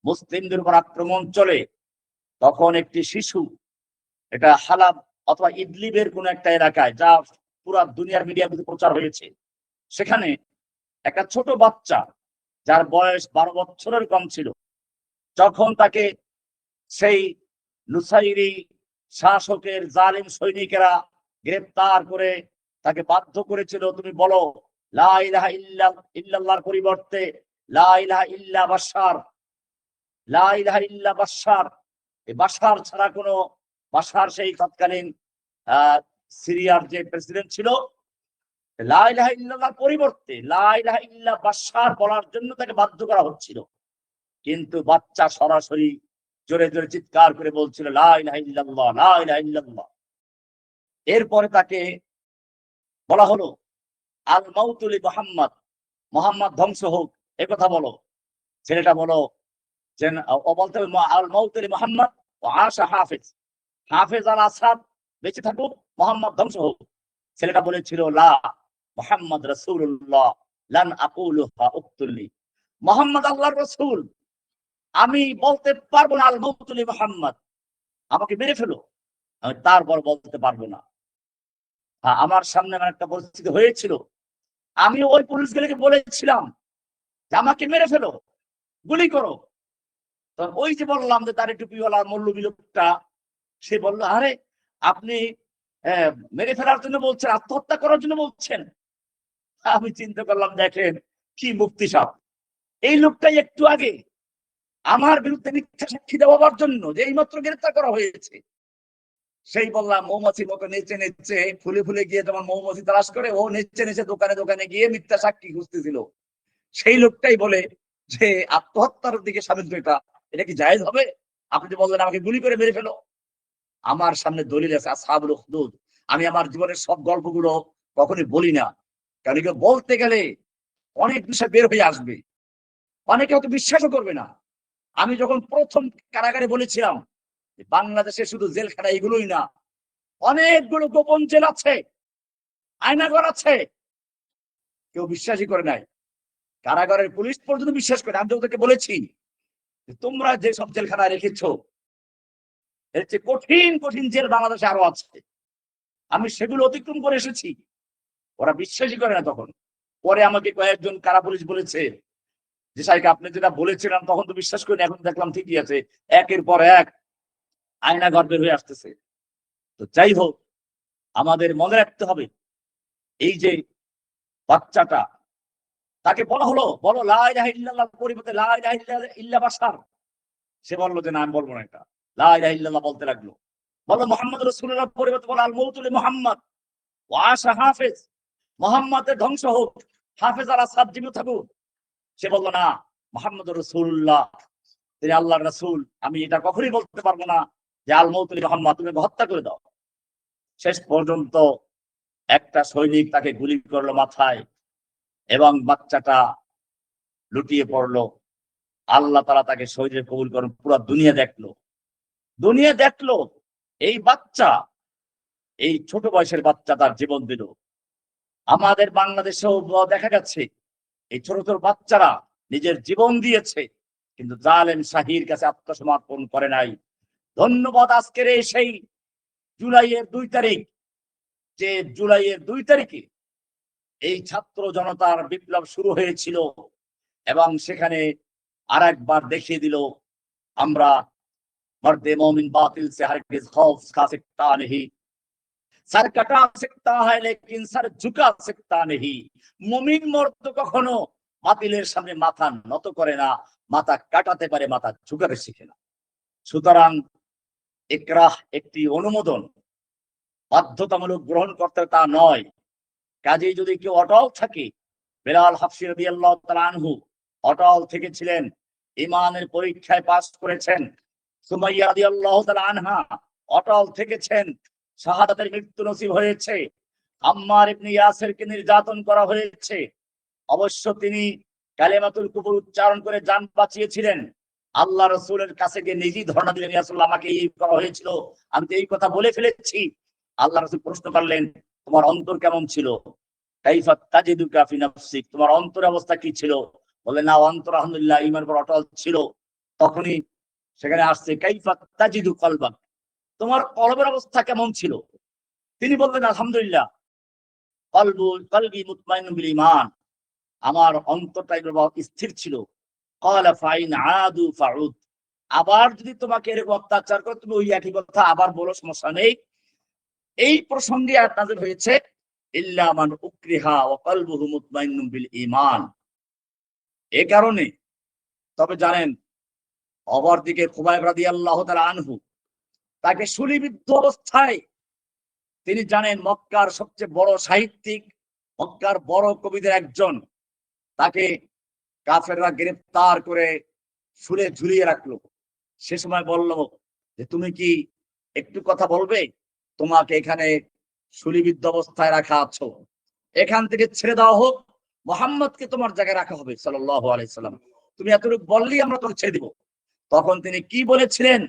মুসলিমদের উপর আক্রমণ চলে, তখন একটি শিশু, এটা হালাব অথবা ইদলিবের কোন একটা এলাকায়, যা পুরা দুনিয়ার মিডিয়ার মধ্যে প্রচার হয়েছে, সেখানে একটা ছোট বাচ্চা যার বয়স 12 বছরের কম ছিল, যখন তাকে সেই নুসাইরি শাসকের জালিম সৈনিকেরা গ্রেফতার করে তাকে বাধ্য করেছিল, তুমি বলো লা ইলাহা ইল্লাল্লাহর পরিবর্তে লা ইলাহা ইল্লা বাশার, লা ইলাহা ইল্লা বাশার। এই বাশার ছাড়া কোনো, বাশার সেই তৎকালীন সিরিয়ার যে প্রেসিডেন্ট ছিল, লা ইলাহা ইল্লাল্লাহর পরিবর্তে লা ইলাহা ইল্লা বাশার বলার জন্য তাকে বাধ্য করা হচ্ছিল, কিন্তু বাচ্চা সরাসরি জোরে জোরে চিৎকার করে বলছিল লা ইলাহা ইল্লাল্লাহ, লা ইলাহা ইল্লাল্লাহ। এরপরে তাকে বলা হলো আল মাউতু লি মুহাম্মদ, মুহাম্মদ ধ্বংস হোক, এ কথা বলো। ছেলেটা বলো যে বলতে হবে আল মাউতু লি মুহাম্মদ ওয়া আশা হাফেজ, হাফেজ আল আসাদ বেঁচে থাকুক, মুহাম্মদ ধ্বংস হোক। ছেলেটা বলেছিল লা মুহাম্মদ রাসূলুল্লাহ লান আকুলুহা উক্তুলি, মুহাম্মদ আল্লাহর রাসূল, আমি বলতে পারবো না আল মাউতু লি মুহাম্মদ, আমাকে মেরে ফেলো, আমি তারপর বলতে পারবো না। আমার সামনে আমার একটা পরিস্থিতি হয়েছিল, আমি ওই পুলিশগুলোকে বলেছিলাম যে আমাকে মেরে ফেলো, গুলি করো। তখন ওই যে বললাম যে দাড়ি টুপিওয়ালা মৌলবী লোকটা, সে বললো আরে আপনি মেরে ফেলার জন্য বলছেন, আত্মহত্যা করার জন্য বলছেন। আমি চিন্তা করলাম, দেখেন কি মুফতি সাহেব, এই লোকটাই একটু আগে আমার বিরুদ্ধে মিথ্যা সাক্ষী দেওয়ার জন্য যে এইমাত্র গ্রেফতার করা হয়েছে, সেই বললাম মৌমাছির মতো নেচে নেচে ফুলে ফুলে গিয়ে যেমন মৌমাছি তালাশ করে, ও নেচে নেচে দোকানে দোকানে গিয়ে মিথ্যা সাক্ষী খুঁজতেছিল। সেই লোকটাই বলে যে আত্মহত্যার দিকে সামিল, এটা কি জায়েজ হবে? আপনি যে বললেন আমাকে গুলি করে মেরে ফেলো। আমার সামনে দলিল আছে আসহাবুল উখদুদ। আমি আমার জীবনের সব গল্পগুলো কখনোই বলি না, কারণ এগুলো বলতে গেলে অনেক বিষয় বের হয়ে আসবে, অনেকে হয়তো বিশ্বাসও করবে না। আমি যখন প্রথম কারাগারে বলেছিলাম বাংলাদেশে শুধু জেলখানা এগুলোই না, অনেকগুলো গোপন জেল আছে, আয়নাঘর আছে, কেউ বিশ্বাসই করে নাই। কারাগারের পুলিশ পর্যন্ত বিশ্বাস করে। আমি ওদেরকে বলেছি তোমরা যে সব জেলখানা রেখেছো, এর চেয়ে কঠিন কঠিন জেল বাংলাদেশে আরো আছে, আমি সেগুলো অতিক্রম করে এসেছি। ওরা বিশ্বাসই করে না। তখন পরে আমাকে কয়েকজন কারা পুলিশ বলেছে যে সাহেব আপনি যেটা বলেছিলাম তখন তো বিশ্বাস করিনি, এখন দেখলাম ঠিকই আছে, একের পর এক আয়নাঘর বের হয়ে আসতেছে। তো যাই হোক, আমাদের মনে রাখতে হবে, এই যে বাচ্চাটা, তাকে বলা হলো বলো লা ইলাহা ইল্লাল্লাহ পরিবর্তে লা ইলাহা ইল্লা বাশার, সে বললো যে না আমি বলবো না, এটা লা ইলাহা ইল্লাল্লাহ বলতে লাগলো। বলো মুহাম্মদ রাসূলুল্লাহ পরিবর্তে বলো আল মাউতু লি মুহাম্মদ ওয়া আশা হাফেজ, মুহাম্মদের ধ্বংস হোক, হাফেজ আল আসাদ জীবিত থাকুক। সে বললো না, মুহাম্মদ রাসূলুল্লাহ, তিনি আল্লাহর রাসূল, আমি এটা কখনোই বলতে পারবো না যে আল মাউতু লি মুহাম্মদ, তুমি হত্যা করে দাও। শেষ পর্যন্ত একটা সৈনিক তাকে গুলি করলো মাথায়, এবং বাচ্চাটা লুটিয়ে পড়লো। আল্লাহ তাআলা তাকে শহীদে কবুল করেন। পুরো দুনিয়া দেখলো এই বাচ্চা, এই ছোট বয়সের বাচ্চা তার জীবন দিল। আমাদের বাংলাদেশেও দেখা গেছে এই ছোট ছোট বাচ্চারা নিজের জীবন দিয়েছে, কিন্তু জালেম শাহীর কাছে আত্মসমর্পণ করে নাই। ধন্যবাদ আজকের এই সেই জুলাইয়ের 2 তারিখ, যে জুলাইয়ের 2 তারিখে এই ছাত্র জনতার বিপ্লব শুরু হয়েছিল এবং সেখানে আরেকবার দেখিয়ে দিল আমরা मर्दे मोमिन बातिल से हरगिज खौफ खा सकता नहीं, सर कटा सकता है लेकिन सर झुका सकता नहीं। মুমিন মর্দ কখনো বাতিলের সামনে মাথা নত করে না, মাথা কাটাতে পারে, মাথা ঝুঁকাতে শিখে না। সুতরাং ইকরাহ একটি অনুমোদন, বাধ্যতামূলক গ্রহণ করতে তা নয়। কাজেই যদি কেউ অটল থাকে, বেলাল হাফসি রাদিয়াল্লাহু তাআলা আনহু অটল থেকেছিলেন, ঈমানের পরীক্ষায় পাস করেছেন। সুমাইয়া রাদিয়াল্লাহু তাআলা আনহা অটল থেকেছেন, শাহাদাতের মৃত্যু নসিব হয়েছে। আম্মার ইবনে ইয়াসিরকে নির্যাতন করা হয়েছে, অবশ্য তিনি কালিমাতুল কুফর উচ্চারণ করে জান বাঁচিয়েছিলেন। আল্লাহ রাসূলের কাছে গিয়ে নিজেই ধর্ণা দিলেন, ইয়া রাসূলুল্লাহ, আমাকে এই করা হয়েছিল, আমি তো এই কথা বলে ফেলেছি। আল্লাহ রাসূল প্রশ্ন করলেন, তোমার অন্তর কেমন ছিল? কাইফা তাজিদুকা ফি নাফসিক, তোমার অন্তর অবস্থা কি ছিল? বলে, না, অন্তর আলহামদুলিল্লাহ ঈমানের উপর অটল ছিল। তখনই সেখানে আসছে কাইফা তাজিদু কলবাক, তোমার কলবের অবস্থা কেমন ছিল? তিনি বললেন, আলহামদুলিল্লাহ কলবি মুতমাইন্নুন বিল ঈমান, আমার অন্তরটা স্থির ছিল। ক্বালা ফাইন আদু ফাউদ, আবার যদি তোমাকে এরকম অত্যাচার করে তুমি ওই একই কথা আবার বলো, সমস্যা নেই। এই প্রসঙ্গে আয়াত নাযিল হয়েছে, ইল্লা মান উকরিহা ওয়া কলবুহু মুতমাইন্নুন বিল ঈমান। এই কারণে, তবে জানেন, অপরদিকে খুবাইব রাদিয়াল্লাহু তাআলা আনহু, তাকে শুলিবিদ্ধ অবস্থায়, তিনি জানেন মক্কার সবচেয়ে বড় সাহিত্যিক, মক্কার বড় কবিদের একজন, তাকে কাফেররা গ্রেফতার করে শুলে ঝুলিয়ে রাখলো। সে সময় বলল যে, তুমি কি একটু কথা বলবে? তোমাকে এখানে শুলিবিদ্ধ অবস্থায় রাখা আছো, এখান থেকে ছেড়ে দেওয়া হোক, মুহাম্মদকে তোমার জায়গায় রাখা হবে সাল্লাল্লাহু আলাইহি সাল্লাম, তুমি এতটুকু বললেই আমরা তোকে ছেড়ে দিব। তখন তিনি কি বলেছিলেন?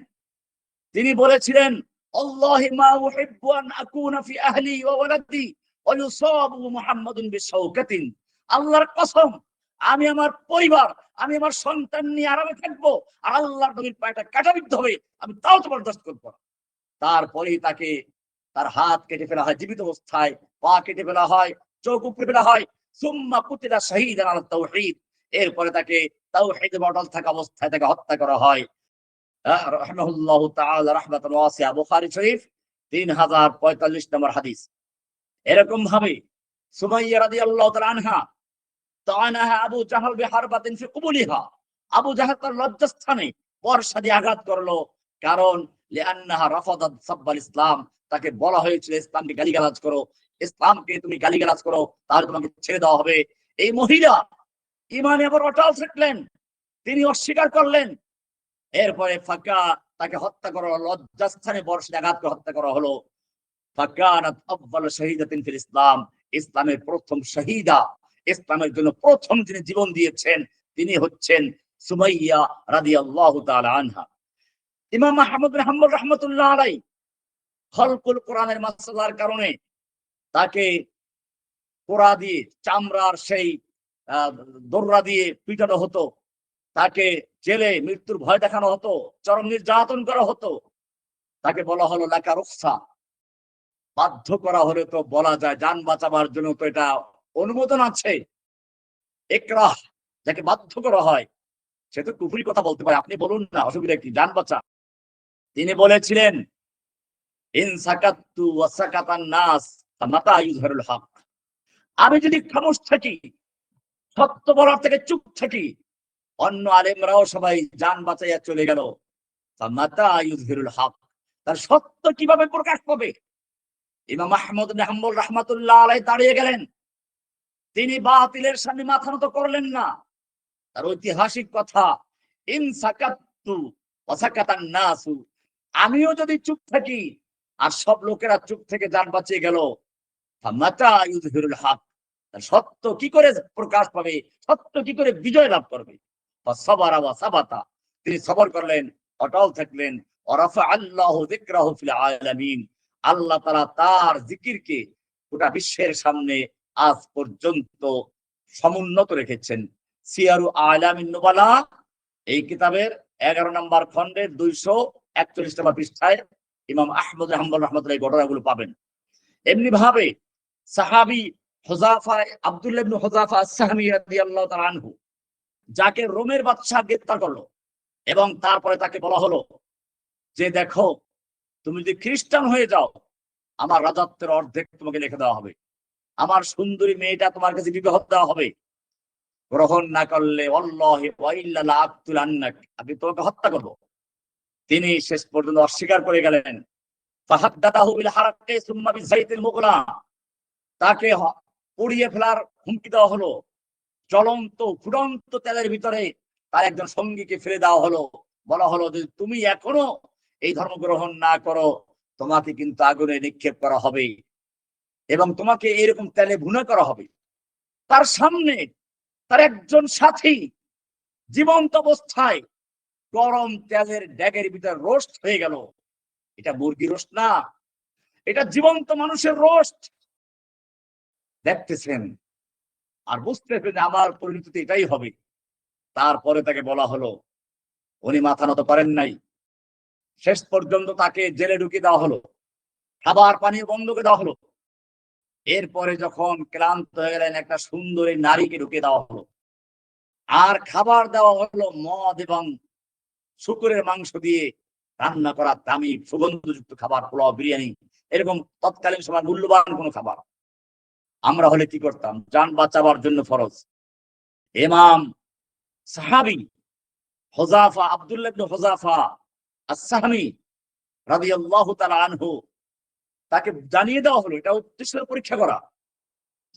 তিনি বলেছিলেন, আল্লাহি মা উহিব্বু আন আকুনা ফি আহলি ওয়া ওয়ালাদি ওয়া ইউসাবু মুহাম্মাদুন বিশাওকাতিন, আল্লাহর কসম, আমি আমার পরিবার, আমি আমার সন্তান নিয়ে আরামে থাকবো, আর আল্লাহর নবীর পায়টা কাটাবিদ্ধ হবে, আমি তাও তো বরদাস্ত করব না। তারপরেই তাকে, তার হাত কেটে ফেলা হয় জীবিত অবস্থায়, পা কেটে ফেলা হয়, চোখ উপড়ে ফেলা হয়, সুম্মা কুতিলা শাহীদান আলা তাওহীদ, এরপরে তাকে তাওহীদে অটল থাকা অবস্থায় তাকে হত্যা করা হয়। রাহিমাহুল্লাহু তাআলা রাহমাতান ওয়াসিআ, বুখারী শরীফ 3045 নম্বর হাদিস। এরকম ভাবে সুমাইয়া রাদিয়াল্লাহু তাআলা আনহা, তাআনাহা আবু জাহল বিহারবাতিন ফি কুবুলিহা, আবু জাহল তার লজ্জাস্থানে বর্ষা দিয়ে আঘাত করলো। কারণ লিআন্নাহা রাফাদাত সাব্বাল ইসলাম, তাকে বলা হয়েছিল ইসলামকে গালিগালাজ করো, ইসলামকে তুমি গালিগালাজ করো, তাহলে তোমাকে ছেড়ে দেওয়া হবে। এই মহিলা ঈমানে আবার অটল থাকলেন, তিনি অস্বীকার করলেন। এরপরে ফাঁকা তাকে হত্যা করা হলো, লজ্জাস্থানে বর্ষা আঘাত করে হত্যা করা হলো। ফাকানাত আফদালু শাহীদাতিন ফিল ইসলাম, ইসলামের প্রথম শাহীদা, ইসলামের জন্য প্রথম যিনি জীবন দিয়েছেন, তিনি হচ্ছেন সুমাইয়া রাদিয়াল্লাহু তাআলা আনহা। ইমাম আহমদ বিন হাম্বল রাহমাতুল্লাহ আলাইহি খলকুল কোরআনের মাসআলার কারণে তাকে কোড়া দিয়ে, চামড়ার সেই দড়রা দিয়ে পিটানো হতো, তাকে জেলে মৃত্যুর ভয় দেখানো হতো, চরম নির্যাতন করা হতো। তাকে বলা হলো লাকা রুখসা, বাধ্য করা হলে তো বলা যায় জান বাঁচাবার জন্য তো এটা অনুমোদন আছে। ইকরাহ, যাকে বাধ্য করা হয়, সে তো কুফরি কথা বলতে পারে, আপনি বলুন না, অসুবিধা কি, জান বাঁচা। তিনি বলেছিলেন, ইন সাকাতু ওয়া সাকাতান নাস ফামাতা ইযহারুল হক, আমি যদি খামোশ থাকি, সত্য বলার থেকে চুপ থাকি, অন্য আলেমরাও সবাই জান বাঁচাইয়া চলে গেল, ফামাতা ইযহারুল হক, তার সত্য কিভাবে প্রকাশ পাবে? ইমাম আহমদ বিন হাম্বল রাহমাতুল্লাহ আলাইহি দাঁড়িয়ে গেলেন, তিনি বাতিলের সামনে মাথা নত করলেন না। তার ঐতিহাসিক কথা, ইন সাকাতু ওয়া সাকাতান নাসু, আমিও যদি চুপ থাকি আর সব লোকেরা চুপ থেকে জান বাঁচিয়ে গেল, ফামাতা ইযহিরুল হক, সত্য কি করে প্রকাশ পাবে, সত্য কি করে বিজয় লাভ করবে। সাবারা ওয়া সাবাতা, তিনি সবর করলেন, অটল থাকলেন। ওয়ারাফা আল্লাহু যিকরাহু ফিল আলামিন, আল্লাহ তাআলা তার জিকিরকে গোটা বিশ্বের সামনে আজ পর্যন্ত সমুন্নত রেখেছেন। সিয়ারু আলামিন নুবালা এই কিতাবের 11 নম্বর খণ্ডের 241 নম্বর পৃষ্ঠায় ইমাম আহমদ হাম্বল রাহমাতুল্লাহ এই ঘটনাগুলো পাবেন। এমনি ভাবে সাহাবী হুযাফা আব্দুল্লাহ ইবনে হুযাফা আস-সাহমি রাদিয়াল্লাহু তাআলা আনহু, যাকে রোমের বাদশা গ্রেফতার করলো এবং তারপরে তাকে বলা হলো যে দেখো, তুমি যদি খ্রিস্টান হয়ে যাও আমার রাজত্বের অর্ধেক তোমাকে লিখে দেওয়া হবে, আমার সুন্দরী মেয়েটা তোমার কাছে বিবাহ দেওয়া হবে, গ্রহণ না করলে ওয়াল্লাহি ওয়া ইল্লা লা আকতুলান্নাক, আমি তোমাকে হত্যা করব। তিনি শেষ পর্যন্ত অস্বীকার করে গেলেন। ফাহাদ্দাতাহু বিল হারাকি সুম্মা বিযাইতিল মুগলা, তাকে পুড়িয়ে ফেলার হুমকি দেওয়া হলো। জ্বলন্ত ফুটন্ত তেলের ভিতরে তার একজন সঙ্গীকে ফেলে দেওয়া হলো। বলা হলো যে তুমি এখনো এই ধর্ম গ্রহণ না করো, তোমাকে কিন্তু আগুনে নিক্ষেপ করা হবে এবং তোমাকে এরকম তেলে ভুনা করা হবে। তার সামনে তার একজন সাথী জীবন্ত অবস্থায় গরম তেলের ড্যাগের ভিতরে রোস্ট হয়ে গেল। এটা মুরগি রোস্ট না, এটা জীবন্ত মানুষের রোস্ট। দেখতেছেন আর বুঝতেছেন আমার পরিণতি এটাই হবে। তারপরে তাকে বলা হলো, উনি মাথা নত করেন নাই। শেষ পর্যন্ত তাকে জেলে ঢুকিয়ে দেওয়া হলো, খাবার পানি বন্ধ করে দেওয়া হলো। এরপরে যখন ক্লান্ত হয়ে গেলেন, একটা সুন্দরী নারীকে ঢুকিয়ে দেওয়া হলো, আর খাবার দেওয়া হলো মদ এবং শুকরের মাংস দিয়ে রান্না করা দামি সুগন্ধযুক্ত খাবার, পোলাও, বিরিয়ানি, এরকম তৎকালীন সময় মূল্যবান কোনো খাবার। আমরা হলে কি করতাম? জান বাঁচাবার জন্য ফরজ। ইমাম সাহাবী হুযাফা আব্দুল্লাহ ইবনে হুযাফা আস-সাহমি রাদিয়াল্লাহু তাআলা আনহু, তাকে জানিয়ে দেওয়া হলো, এটা উদ্দেশ্য পরীক্ষা করা,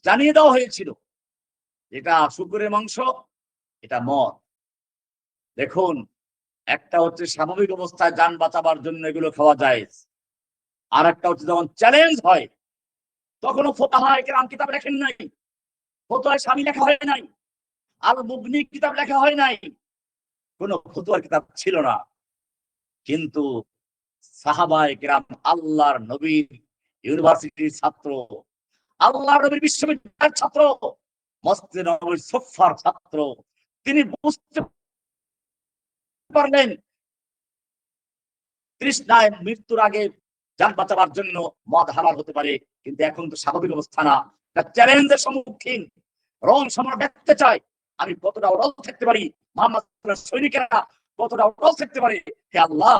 জানিয়ে দেওয়া হয়েছিল এটা শুকরের মাংস, এটা মদ। দেখুন, একটা হচ্ছে স্বাভাবিক অবস্থায় যান বাঁচাবার জন্য এগুলো খাওয়া যায়, আর একটা হচ্ছে যখন চ্যালেঞ্জ হয়, তখনও ফুকাহায়ে কেরাম কিতাব লেখেন নাই, ফতোয়ায়ে শামী লেখা হয় নাই, আল মুগনি কিতাব লেখা হয় নাই, কোন ফতোয়ার কিতাব ছিল না। কিন্তু সাহাবায়ে কেরাম আল্লাহর নবীর ইউনিভার্সিটির ছাত্র, আল্লাহর নবীর বিশ্ববিদ্যালয়ের ছাত্র, মসজিদে নববীর সুফফার ছাত্র, তিনি বুঝতে পারলেন তৃষ্ণায় মৃত্যুর আগে যান বাঁচাবার জন্য মদ হালাল হতে পারে, কিন্তু এখন তো স্বাভাবিক অবস্থা না, চ্যালেঞ্জের সম্মুখীন। রং সম্রাট দেখতে চাই আমি কতটা অটল থাকতে পারি, মুহাম্মদ সৈনিকেরা কতটা অটল থাকতে পারে। হে আল্লাহ,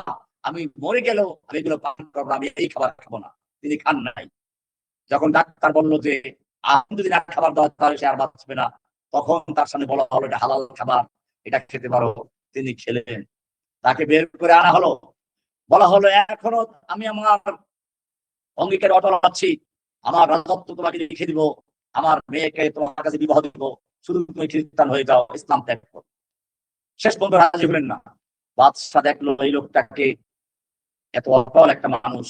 আমি মরে গেলেও আমি এগুলো পান করবো, আমি এই খাবার খাবো না। তিনি খান নাই। যখন ডাক্তার বললো যে আমি যদি না খাবার দেওয়া তাহলে সে আর বাঁচবে না, তখন তার সামনে বলা হলো এটা হালাল খাবার, এটা খেতে পারো। তিনি খেলেন। তাকে বের করে আনা হলো, বলা হলো এখনো আমি আমার অঙ্গীকারে অটল আছি, আমার রাজত্ব তোমাকে লিখে দিব, আমার মেয়েকে তোমার কাছে বিবাহ দিব, শুধু তুমি খ্রিস্টান হয়ে যাও, ইসলাম ত্যাগ করো। শেষ পর্যন্ত রাজি হলেন না। বাদশা দেখলো এই লোকটাকে, এত অটল একটা মানুষ,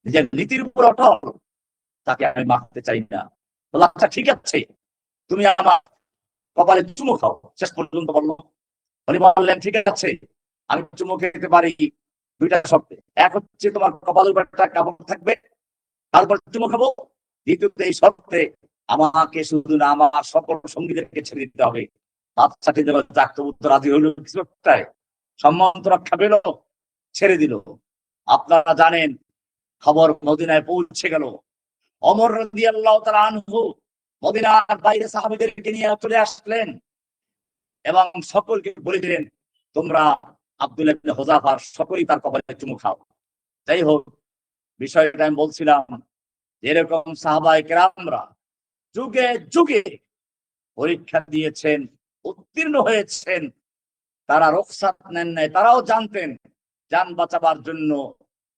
নিজের নীতির উপর অটল, তাকে আমি মারতে চাই না। বলল আচ্ছা ঠিক আছে, তুমি আমার কপালে চুমো খাও। শেষ পর্যন্ত বললো। উনি বললেন ঠিক আছে, আমি চুমো খেতে পারি দুইটা শর্তে। এক হচ্ছে তোমার কপালের উপর একটা কাপড় থাকবে, তারপর চুমো খাবো। দ্বিতীয়ত এই শর্তে আমাকে শুধু না আমার সকল সঙ্গীদেরকে ছেড়ে দিতে হবে। বাচ্চাটি যেন চাকর উত্তর রাজি হইল, কিছু একটাই সম্মান তো রক্ষা পেল, ছেড়ে দিল। আপনারা জানেন খবর মদিনায় পৌঁছে গেল। ওমর রাদিয়াল্লাহু তাআলা আনহু মদিনার বাইরে সাহাবীদেরকে নিয়ে চলে আসলেন এবং সকলকে বলে দিলেন তোমরা আব্দুল্লাহ ইবনে হুযাফার সকলেই তার কপালে চুমু খাও। যাই হোক, বিষয়টা আমি বলছিলাম, এরকম সাহাবায়ে কেরামরা যুগে যুগে পরীক্ষা দিয়েছেন, উত্তীর্ণ হয়েছেন। তারা রুখসাত নেন নাই, তারাও জানতেন জান বাঁচাবার জন্য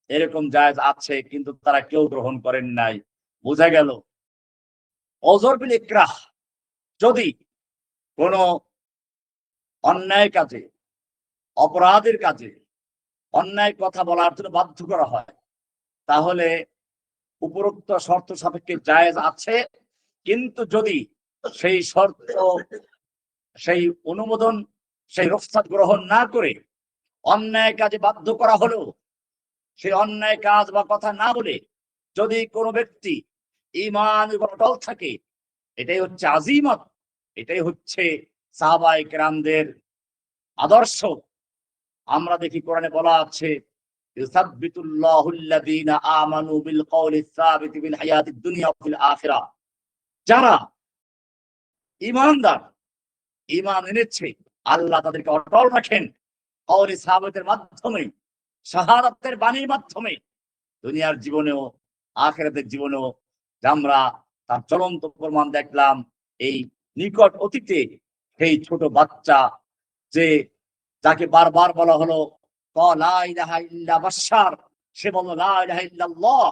এরকম জায়েজ আছে, কিন্তু তারা কেউ গ্রহণ করেন নাই। বোঝা গেল ওযর বিল ইকরাহ, যদি কোন অন্যায় কাজে, অপরাধের কাজে অন্যায় কথা বলার জন্য বাধ্য করা হয়, তাহলে উপরোক্ত শর্ত সাপেক্ষে জায়েজ আছে, কিন্তু যদি সেই শর্ত, সেই অনুমোদন, সেই রুখসাত গ্রহণ না করে অন্যায় কাজে বাধ্য করা হলো, সেই অন্যায় কাজ বা কথা না বলে যদি কোনো ব্যক্তি ঈমান অটল থাকে, এটাই হচ্ছে আজিমত, এটাই হচ্ছে সাহাবায়ে কেরামদের আদর্শ। আমরা দেখি কোরআনে বলা আছে, ইউসাব্বিতুল্লাহুল্লাযীনা আমানু বিল কওলিস সাবিতি ফিল হায়াতিদ দুনিয়া ওয়া ফিল আখিরাহ। যারা ঈমানদার, ঈমান এনেছে, আল্লাহ তাদেরকে অটল রাখেন কওলি সাহাবাতের মাধ্যমে, শাহাদাতের বাণীর মাধ্যমে, দুনিয়ার জীবনেও আখিরাতের জীবনেও। আমরা তার জ্বলন্ত প্রমাণ দেখলাম এই নিকট অতীতে। সেই ছোট বাচ্চা যে যাকে বারবার বলা হলো লা ইলাহা ইল্লা বাশশার, সে বলল লা ইলাহা ইল্লাল্লাহ,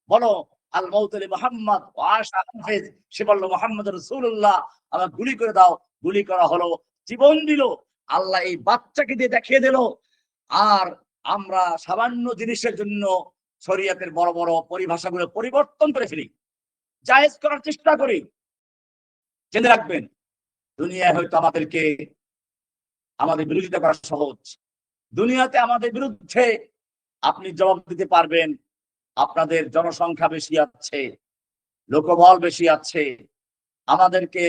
বলো আল মাউত লি মুহাম্মদ ওয়া আশা হাফেজ, সে বলল মুহাম্মদ রাসূলুল্লাহ, আমার গুলি করে দাও। গুলি করা হলো, জীবন দিল। আল্লাহ এই বাচ্চাকে দিয়ে দেখিয়ে দিল। আর আমরা সামান্য জিনিসের জন্য শরীয়তের বড় বড় পরিভাষাগুলো পরিবর্তন করে ফেলি, জায়েজ করার চেষ্টা করি। জেনে রাখবেন, দুনিয়ায় হয়তো আমাদেরকে আমাদের বিরোধিতা করা সহজ, দুনিয়াতে আমাদের বিরুদ্ধে আপনি জবাব দিতে পারবেন। আপনাদের জনসংখ্যা বেশি আছে, লোকবল বেশি আছে, আমাদেরকে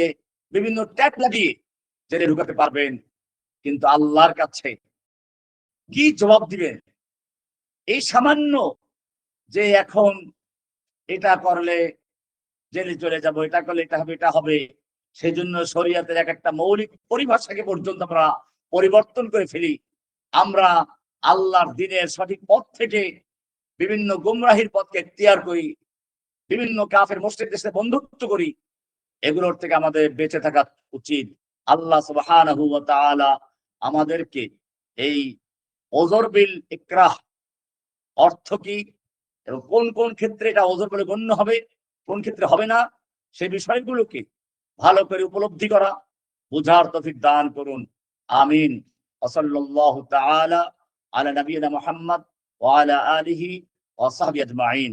বিভিন্ন ট্যাগ লাগিয়ে জেলে ঢুকাতে পারবেন, কিন্তু আল্লাহর কাছে কি জবাব দিবেন? এই সামান্য যে এখন এটা করলে জেলে চলে যাব, এটা করলে এটা হবে, এটা হবে, সেই জন্য শরীয়তের এক একটা মৌলিক পরিভাষাকে পর্যন্ত আমরা পরিবর্তন করে ফেলি। আমরা আল্লাহর দ্বীনের সঠিক পথ থেকে বিভিন্ন গুমরাহির পথকে ইখতিয়ার করি, বিভিন্ন কাফের মুশরিকদের সাথে বন্ধুত্ব করি। এগুলোর থেকে আমাদের বেঁচে থাকা উচিত। আল্লাহ সুবহানাহু ওয়া তাআলা আমাদেরকে এই ওযর বিল ইকরাহ অর্থ কি এবং কোন কোন ক্ষেত্রে এটা ওযর বলে গণ্য হবে, কোন ক্ষেত্রে হবে না, সেই বিষয়গুলোকে ভালো করে উপলব্ধি করা, বুঝার তৌফিক দান করুন। আমিন। ওয়া সাল্লাল্লাহু তাআলা আলা নবিয়িনা মুহাম্মদ ওয়া আলা আলিহি ওয়া সাহবিহি আজমাইন।